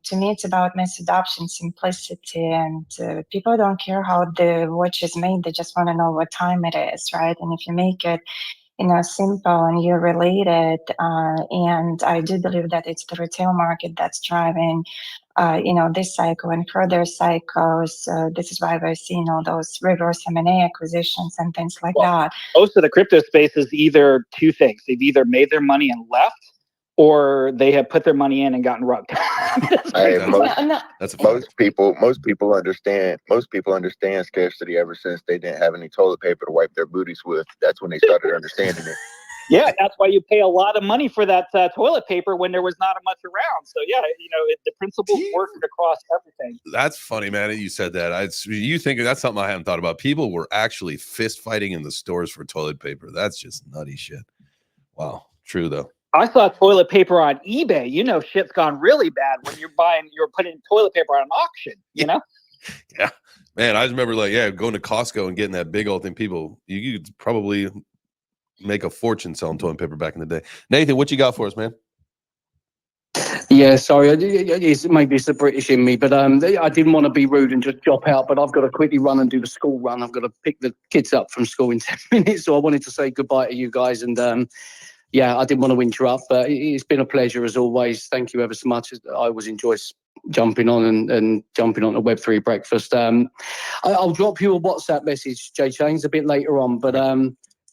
to me, it's about mass adoption, simplicity, and people don't care how the watch is made. They just want to know what time it is, right? And if you make it simple and you're related, and I do believe that it's the retail market that's driving, this cycle and further cycles. This is why we're seeing all those reverse M&A acquisitions and things like that. Most of the crypto space is either two things. They've either made their money and left, or they have put their money in and gotten rugged. Most people understand scarcity ever since they didn't have any toilet paper to wipe their booties with. That's when they started understanding it. Yeah, that's why you pay a lot of money for that toilet paper when there was not much around. So yeah, the principles work across everything. That's funny, man. You said that. You think that's something I haven't thought about. People were actually fist fighting in the stores for toilet paper. That's just nutty shit. Wow, true though. I saw toilet paper on eBay. Shit's gone really bad when you're putting toilet paper on an auction. Yeah, man. I just remember going to Costco and getting that big old thing. People, you could probably make a fortune selling toilet paper back in the day. Nathan, what you got for us, man? Yeah, sorry, maybe it's the British in me, but I didn't want to be rude and just drop out, but I've got to quickly run and do the school run. I've got to pick the kids up from school in 10 minutes, so I wanted to say goodbye to you guys, and I didn't want to interrupt, but it's been a pleasure as always. Thank you ever so much. I always enjoy jumping on and jumping on the Web3 Breakfast. I'll drop you a WhatsApp message, JChains, a bit later on, but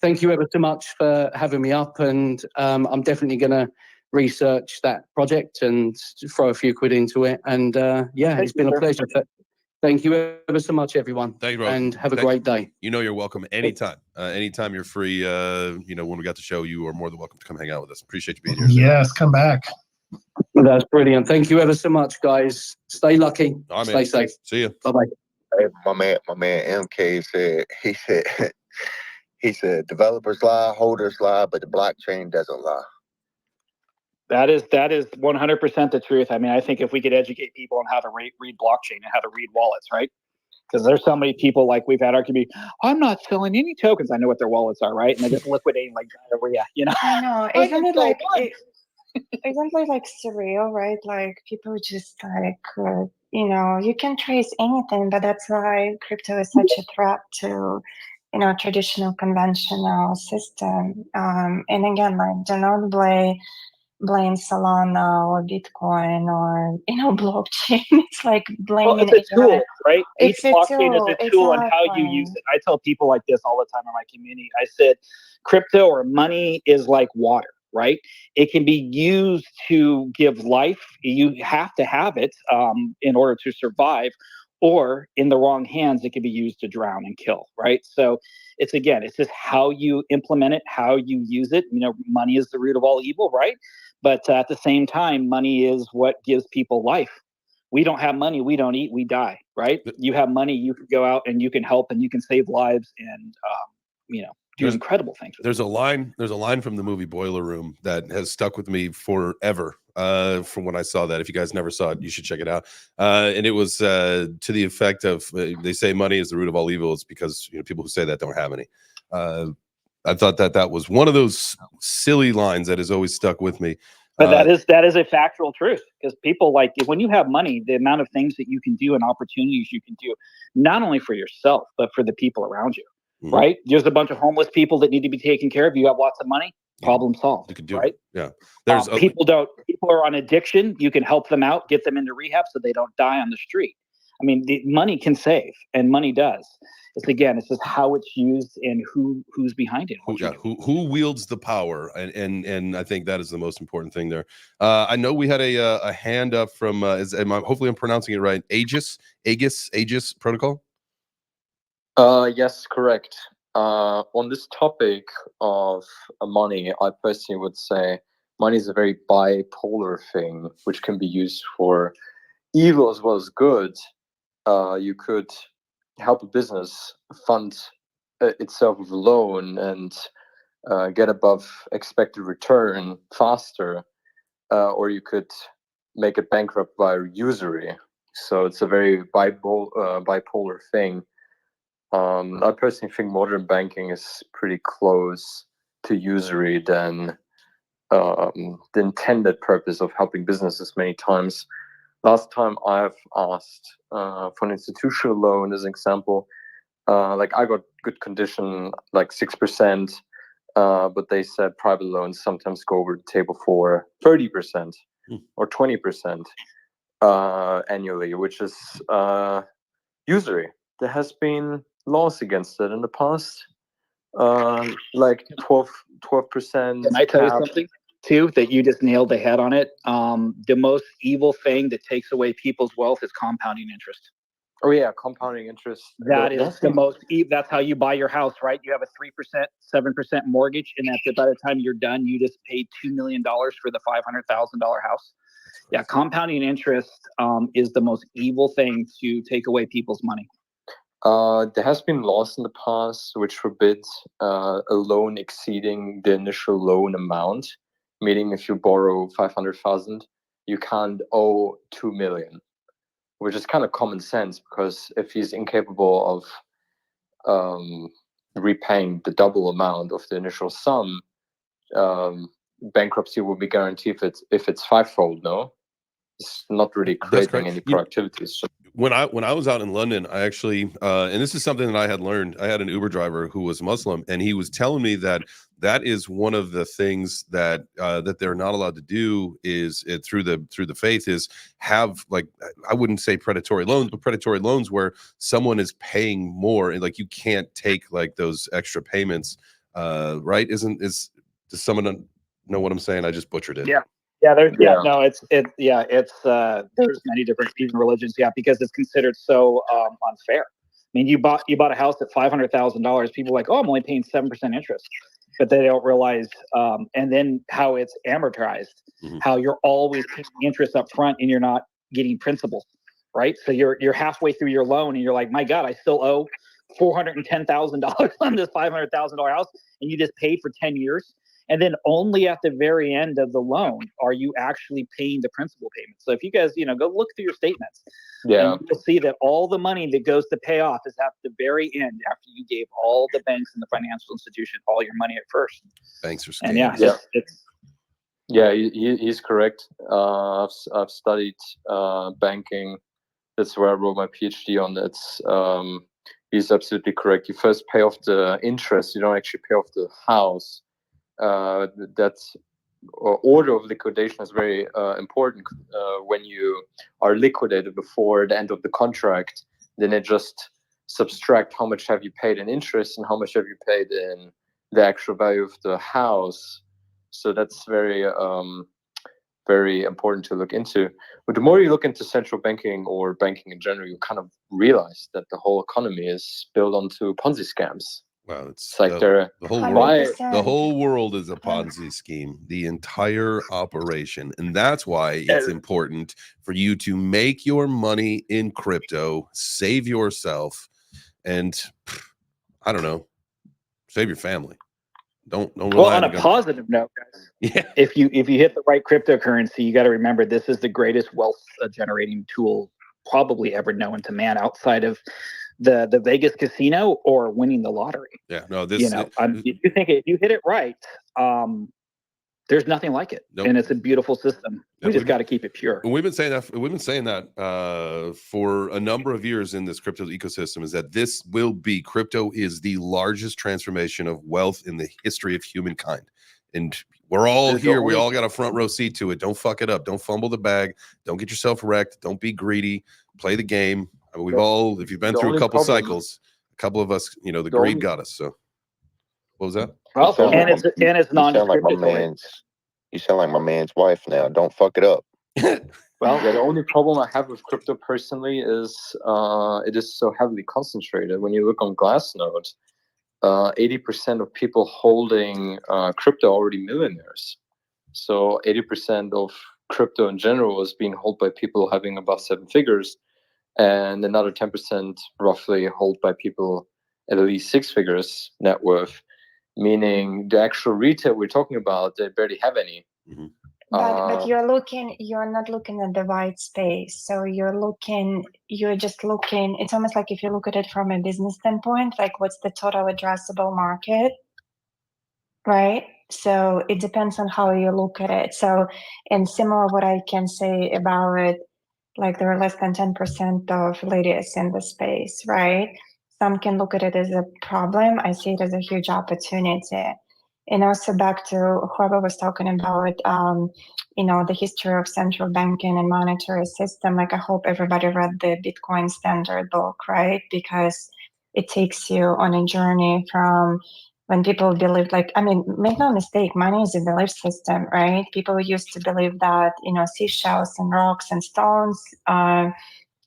thank you ever so much for having me up, and I'm definitely going to research that project and throw a few quid into it. And it's been a pleasure. Thank you ever so much, everyone. Thank you, bro. And have a great day. You're welcome anytime. Anytime you're free, when we got the show, you are more than welcome to come hang out with us. Appreciate you being here. Yes, come back. Well, that's brilliant. Thank you ever so much, guys. Stay lucky. All right, Stay man. safe. See you. Bye-bye. Hey, my man MK said he said developers lie, holders lie, but the blockchain doesn't lie. That is 100% the truth. I mean, I think if we could educate people on how to read blockchain and how to read wallets, right? Because there's so many people, like we've had our community, I'm not selling any tokens. I know what their wallets are, right? And they're just liquidating like diarrhea, you know? I know. Isn't it like isn't it like surreal, right? Like people just like you can trace anything, but that's why crypto is such a threat to traditional conventional system. And again, like do not blame Solana or Bitcoin or blockchain. It's like blaming it's a tool, anyone. right? Each It's a blockchain tool, is a tool and how you use it. I tell people like this all the time in my community. I said, crypto or money is like water, right? It can be used to give life. You have to have it in order to survive. Or in the wrong hands, it can be used to drown and kill, right? So it's just how you implement it, how you use it. Money is the root of all evil, right? But at the same time, money is what gives people life. We don't have money, we don't eat, we die, right? You have money, you can go out and you can help and you can save lives and do incredible things. There's a line from the movie Boiler Room that has stuck with me forever. From when I saw that. If you guys never saw it, you should check it out. And it was to the effect of they say money is the root of all evil. It's because people who say that don't have any. I thought that was one of those silly lines that has always stuck with me. But that is a factual truth, because people, like, when you have money, the amount of things that you can do and opportunities you can do, not only for yourself but for the people around you. Mm-hmm. Right? There's a bunch of homeless people that need to be taken care of. You have lots of money. Problem solved. You can do right? It. Yeah. People are on addiction. You can help them out, get them into rehab so they don't die on the street. I mean, the money can save, and money does. It's just how it's used and who's behind it. Who wields the power, and I think that is the most important thing there. I know we had a hand up from hopefully I'm pronouncing it right. Aegis Protocol. Yes, correct. On this topic of money, I personally would say money is a very bipolar thing, which can be used for evil as well as good. You could help a business fund itself with a loan and get above expected return faster, or you could make it bankrupt by usury. So it's a very bipolar thing. I personally think modern banking is pretty close to usury than the intended purpose of helping businesses many times. Last time I've asked for an institutional loan, as an example, like I got good condition, like 6%, but they said private loans sometimes go over the table for 30% or 20% annually, which is usury. There has been laws against it in the past, like 12%. Can I tell you something too that you just nailed the head on it? The most evil thing that takes away people's wealth is compounding interest. Oh yeah, compounding interest. That is the most. That's how you buy your house, right? You have a 3%, 7% mortgage, and by the time you're done, you just paid $2 million for the $500,000 house. Yeah, compounding interest is the most evil thing to take away people's money. There has been laws in the past which forbid a loan exceeding the initial loan amount, meaning if you borrow 500,000, you can't owe 2 million, which is kind of common sense, because if he's incapable of repaying the double amount of the initial sum, bankruptcy will be guaranteed if it's fivefold. No, it's not really creating any productivity. When I was out in London, I actually and this is something that I had learned. I had an Uber driver who was Muslim, and he was telling me that is one of the things that that they're not allowed to do is through the faith is have, like, I wouldn't say predatory loans, but predatory loans where someone is paying more, and like you can't take like those extra payments, right? Does someone know what I'm saying? I just butchered it. Yeah. There's many different even religions, because it's considered so unfair. I mean, you bought a house at $500,000. People are like, oh, I'm only paying 7% interest. but they don't realize, and then how it's amortized, how you're always paying interest up front and you're not getting principal, right? So you're halfway through your loan and you're like, my God, I still owe $410,000 on this $500,000 house, and you just paid for 10 years. And then only at the very end of the loan are you actually paying the principal payment. So if you guys, go look through your statements. Yeah. And you'll see that all the money that goes to pay off is at the very end, after you gave all the banks and the financial institution all your money at first. Banks are scams. And he's correct. I've studied banking. That's where I wrote my PhD on it. He's absolutely correct. You first pay off the interest. You don't actually pay off the house. That order of liquidation is very important. When you are liquidated before the end of the contract, then it just subtract how much have you paid in interest and how much have you paid in the actual value of the house. So that's very very important to look into. But the more you look into central banking or banking in general, you kind of realize that the whole economy is built onto Ponzi scams. Wow, it's like the whole world. 100%. The whole world is a Ponzi scheme. The entire operation, and that's why it's important for you to make your money in crypto, save yourself, and I don't know, save your family. Don't rely well, on a government. positive note, guys, Yeah. if you hit the right cryptocurrency, you got to remember this is the greatest wealth generating tool probably ever known to man, outside of the Vegas casino or winning the lottery. Yeah, no, this if you hit it right, there's nothing like it. Nope. And it's a beautiful system. Yeah, we just got to keep it pure. We've been saying that for a number of years in this crypto ecosystem, is that crypto is the largest transformation of wealth in the history of humankind. And we're all here. We all got a front row seat to it. Don't fuck it up. Don't fumble the bag. Don't get yourself wrecked. Don't be greedy. Play the game. I mean, if you've been through a couple cycles, a couple of us, the greed got us. So what was that? Also, and it's non-discriminatory. You sound like my man's wife now. Don't fuck it up. Well, the only problem I have with crypto personally is it is so heavily concentrated. When you look on Glassnode, 80% of people holding crypto are already millionaires. So 80% of crypto in general is being held by people having above 7 figures, and another 10% roughly held by people at least 6 figures net worth. Meaning the actual retail we're talking about, they barely have any. Mm-hmm. But you're not looking at the right space. So you're just looking, it's almost like if you look at it from a business standpoint, like what's the total addressable market, right? So it depends on how you look at it. So, and similar what I can say about it, like there are less than 10% of ladies in the space, right? Some can look at it as a problem. I see it as a huge opportunity. And also back to whoever was talking about, the history of central banking and monetary system. Like I hope everybody read the Bitcoin Standard book, right? Because it takes you on a journey from when people believed, make no mistake, money is a belief system, right? People used to believe that, seashells and rocks and stones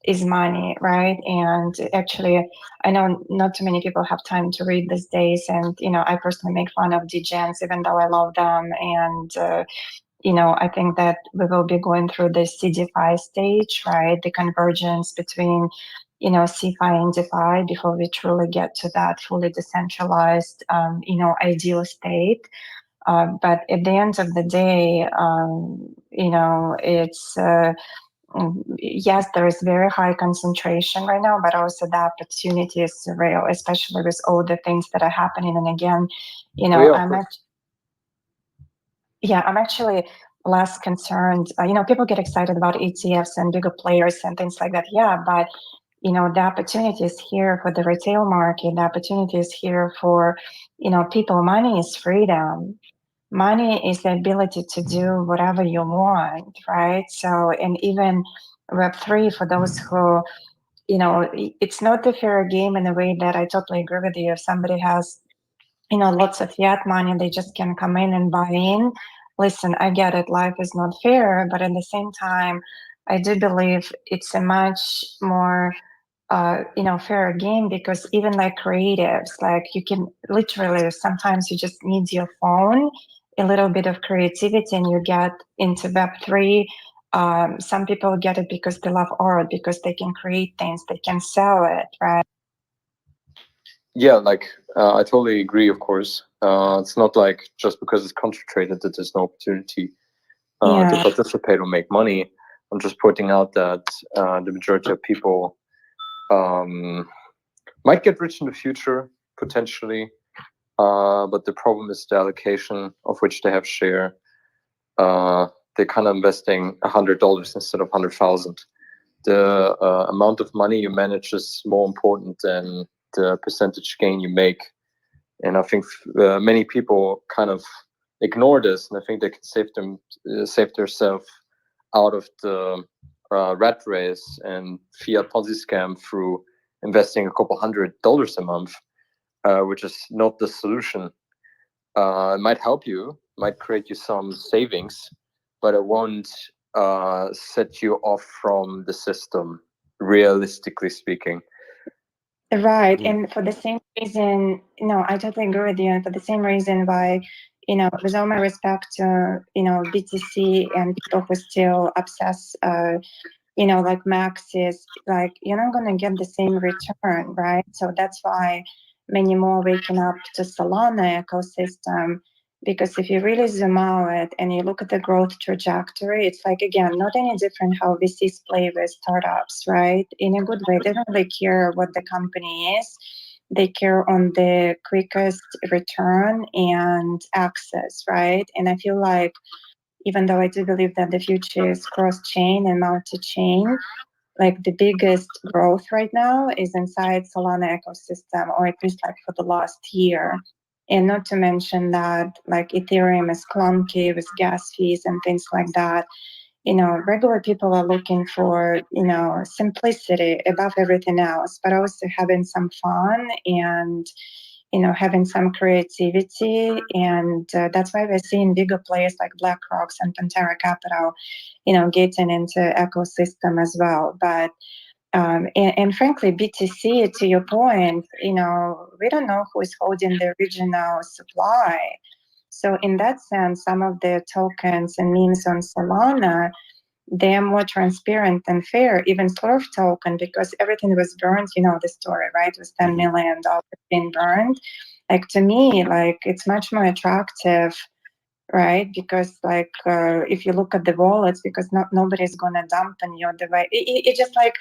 is money, right? And actually, I know not too many people have time to read these days. And, I personally make fun of JChains, even though I love them. And, I think that we will be going through the CDFI stage, right? The convergence between, CeFi and DeFi before we truly get to that fully decentralized, ideal state. But at the end of the day, it's, yes, there is very high concentration right now, but also the opportunity is surreal, especially with all the things that are happening. And again, I'm actually less concerned. People get excited about ETFs and bigger players and things like that. Yeah, but the opportunity is here for the retail market. The opportunity is here for, people. Money is freedom. Money is the ability to do whatever you want, right? So, and even Web3, for those who, it's not a fair game in a way that I totally agree with you. If somebody has, lots of fiat money, they just can come in and buy in. Listen, I get it. Life is not fair, but at the same time, I do believe it's a much more fair game, because even like creatives, like you can literally, sometimes you just need your phone, a little bit of creativity, and you get into Web3. Some people get it because they love art, because they can create things, they can sell it, right? Yeah, like I totally agree. Of course, it's not like just because it's concentrated that there's no opportunity to participate or make money. I'm just pointing out that the majority of people might get rich in the future potentially, but the problem is the allocation of which they have share. They're kind of investing $100 instead of 100,000. The amount of money you manage is more important than the percentage gain you make. And I think many people kind of ignore this, and I think they can save themselves out of the rat race and fiat Ponzi scam through investing a couple $100 a month, which is not the solution. It might help you, might create you some savings, but it won't set you off from the system, realistically speaking. Right. And for the same reason, I totally agree with you. And for the same reason why, with all my respect to, BTC and people who still obsess, like Maxis, like you're not going to get the same return, right? So that's why many more waking up to Solana ecosystem, because if you really zoom out and you look at the growth trajectory, it's like, again, not any different how VCs play with startups, right? In a good way. They don't really care what the company is. They care on the quickest return and access, right? And I feel like, even though I do believe that the future is cross-chain and multi-chain, like the biggest growth right now is inside Solana ecosystem, or at least like for the last year. And not to mention that like Ethereum is clunky with gas fees and things like that. Regular people are looking for, simplicity above everything else, but also having some fun and, having some creativity. And that's why we're seeing bigger players like BlackRock and Pantera Capital, getting into ecosystem as well. But and frankly, BTC, to your point, we don't know who is holding the original supply. So in that sense, some of the tokens and memes on Solana, they're more transparent and fair. Even Slurf token, because everything was burned, the story, right? It was $10 million being burned. Like, to me, like, it's much more attractive, right? Because like if you look at the wallets, because nobody's gonna dump on your device. It just like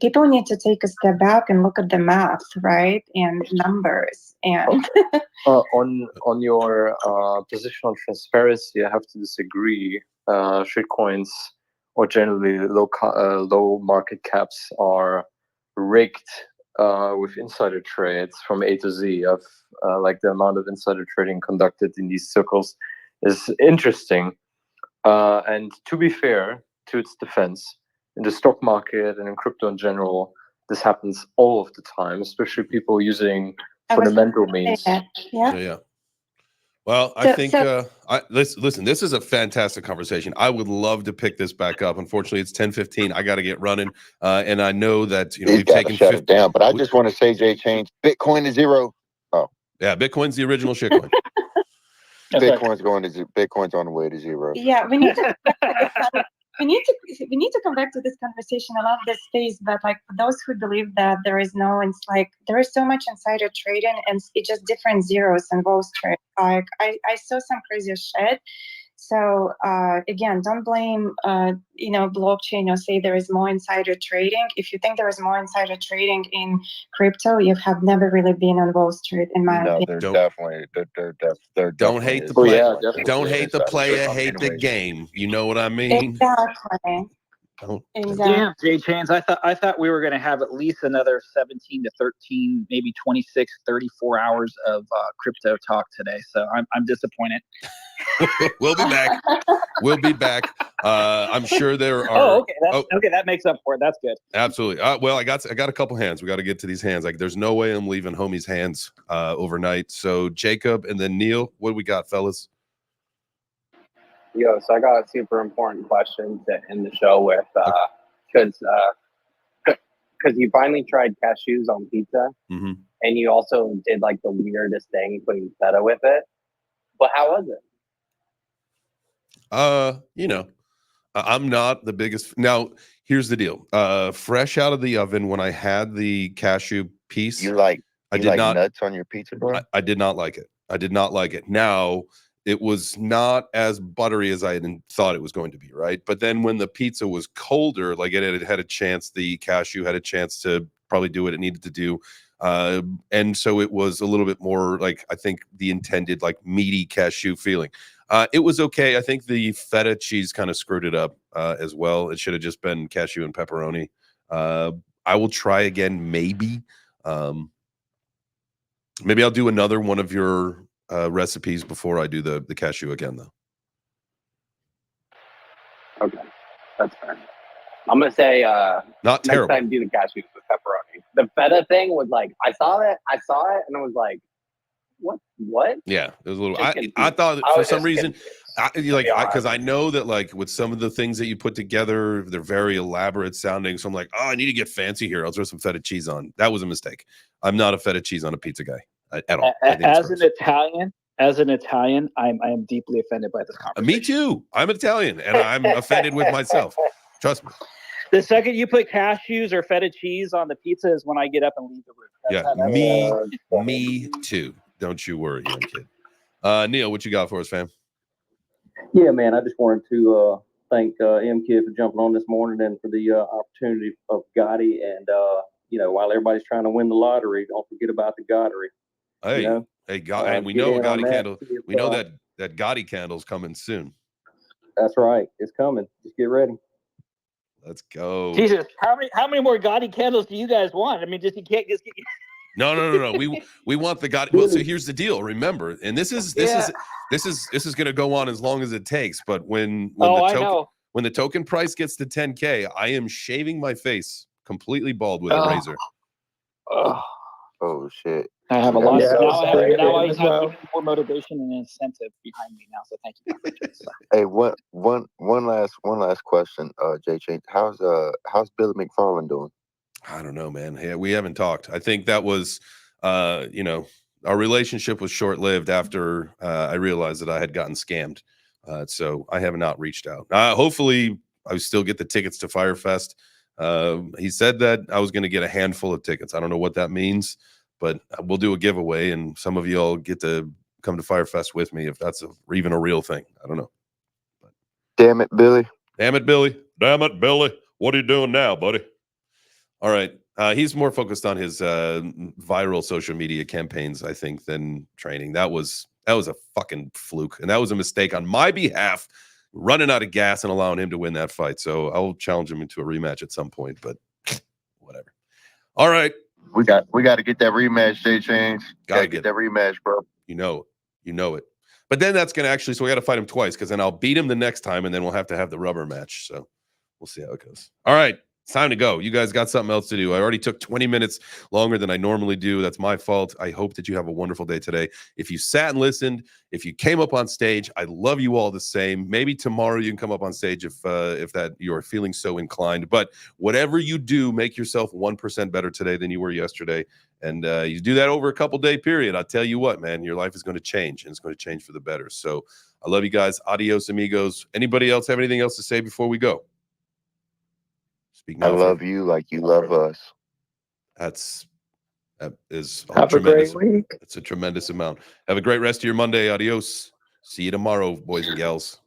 people need to take a step back and look at the math, right, and numbers. And on your position on transparency, I have to disagree. Shitcoins, or generally low market caps, are rigged with insider trades from A to Z. Like the amount of insider trading conducted in these circles is interesting. And to be fair, to its defense, in the stock market and in crypto in general, this happens all of the time, especially people using fundamental means. Yeah. Well, I think listen, this is a fantastic conversation. I would love to pick this back up. Unfortunately, it's 10:15. I got to get running. And I know that we've taken shut it down. But I just want to say, JChains, Bitcoin is zero. Oh. Yeah, Bitcoin's the original shitcoin. Bitcoin's on the way to zero. Yeah, we need to we need to come back to this conversation. I love this space, but like for those who believe that there is there is so much insider trading and it's just different zeros in Wall Street. Like I saw some crazy shit. So again, don't blame blockchain or say there is more insider trading. If you think there is more insider trading in crypto, you have never really been on Wall Street, in my opinion. Don't hate the player. Don't hate the player. Hate the game. You know what I mean? Exactly. Exactly. Damn, JChains, I thought we were going to have at least another 17 to 13, maybe 26, 34 hours of crypto talk today. So I'm disappointed. We'll be back. We'll be back. I'm sure there are. Okay, that makes up for it. That's good. Absolutely. Well, I got a couple hands. We got to get to these hands. Like, there's no way I'm leaving homie's hands overnight. So Jacob and then Neil, what do we got, fellas? Yo, so I got a super important question to end the show with, because because you finally tried cashews on pizza, Mm-hmm. and you also did like the weirdest thing, putting feta with it. But how was it? You know, I'm not the biggest. Now, here's the deal. Fresh out of the oven, when I had the cashew piece, You like I did not nuts on your pizza, bro? I did not like it. I did not like it. Now, it was not as buttery as I had thought it was going to be, right? But then when the pizza was colder, like it had a chance, the cashew had a chance to probably do what it needed to do. And so it was a little bit more like, I think, the intended like meaty cashew feeling. It was okay. I think the feta cheese kind of screwed it up as well. It should have just been cashew and pepperoni. I will try again, maybe. Maybe I'll do another one of your recipes before I do the cashew again, though. Okay, that's fair. I'm gonna say Not next terrible. time do the cashews with pepperoni. The feta thing was like I saw it, and I was like, what? Yeah, it was a little. Just I confused. thought I for was some just reason, confused, because I know that like with some of the things that you put together, they're very elaborate sounding. So I'm like, oh, I need to get fancy here. I'll throw some feta cheese on. That was a mistake. I'm not a feta cheese on a pizza guy at all. I think it's gross. As an Italian, I am deeply offended by this conversation. Me too. I'm Italian, and I'm offended with myself. Trust me. The second you put cashews or feta cheese on the pizza is when I get up and leave the room. Me too. Don't you worry, young kid. Neil, what you got for us, fam? Yeah, man, I just wanted to thank M-Kid for jumping on this morning and for the opportunity of Gotti. And, while everybody's trying to win the lottery, don't forget about the Gottery. Hey, you know? hey, God, we know Gotti candle. We know that Gotti candle's coming soon. That's right. It's coming. Just get ready. Let's go. Jesus, how many more Gotti candles do you guys want? I mean, you can't just get. No. We want the Gotti. Well, so here's the deal. Remember, and this is going to go on as long as it takes. But when the token price gets to 10K, I am shaving my face completely bald with a razor. Oh shit! I have a lot. Now I have more motivation and incentive behind me now. So thank you. Hey, one last question, JChains. How's Billy McFarland doing? I don't know, man. Hey, we haven't talked. I think that was, our relationship was short-lived after I realized that I had gotten scammed. So I have not reached out. Hopefully, I still get the tickets to Firefest. He said that I was going to get a handful of tickets. I don't know what that means, but we'll do a giveaway, and some of you all get to come to Firefest with me if that's even a real thing. I don't know. But, damn it, Billy. Damn it, Billy. Damn it, Billy. What are you doing now, buddy? All right. He's more focused on his viral social media campaigns, I think, than training. That was a fucking fluke, and that was a mistake on my behalf, running out of gas and allowing him to win that fight. So I'll challenge him into a rematch at some point, but whatever. All right. We got to get that rematch, JChains. Gotta get that rematch, bro. You know it. But then that's gonna so we got to fight him twice, because then I'll beat him the next time, and then we'll have to have the rubber match. So we'll see how it goes. All right. It's time to go. You guys got something else to do. I already took 20 minutes longer than I normally do. That's my fault. I hope that you have a wonderful day today. If you sat and listened, if you came up on stage, I love you all the same. Maybe tomorrow you can come up on stage if that you're feeling so inclined. But whatever you do, make yourself 1% better today than you were yesterday. And you do that over a couple-day period. I'll tell you what, man, your life is going to change, and it's going to change for the better. So I love you guys. Adios, amigos. Anybody else have anything else to say before we go? I love you like you love us. That is have a great week. It's a tremendous amount. Have a great rest of your Monday. Adios. See you tomorrow, boys and gals.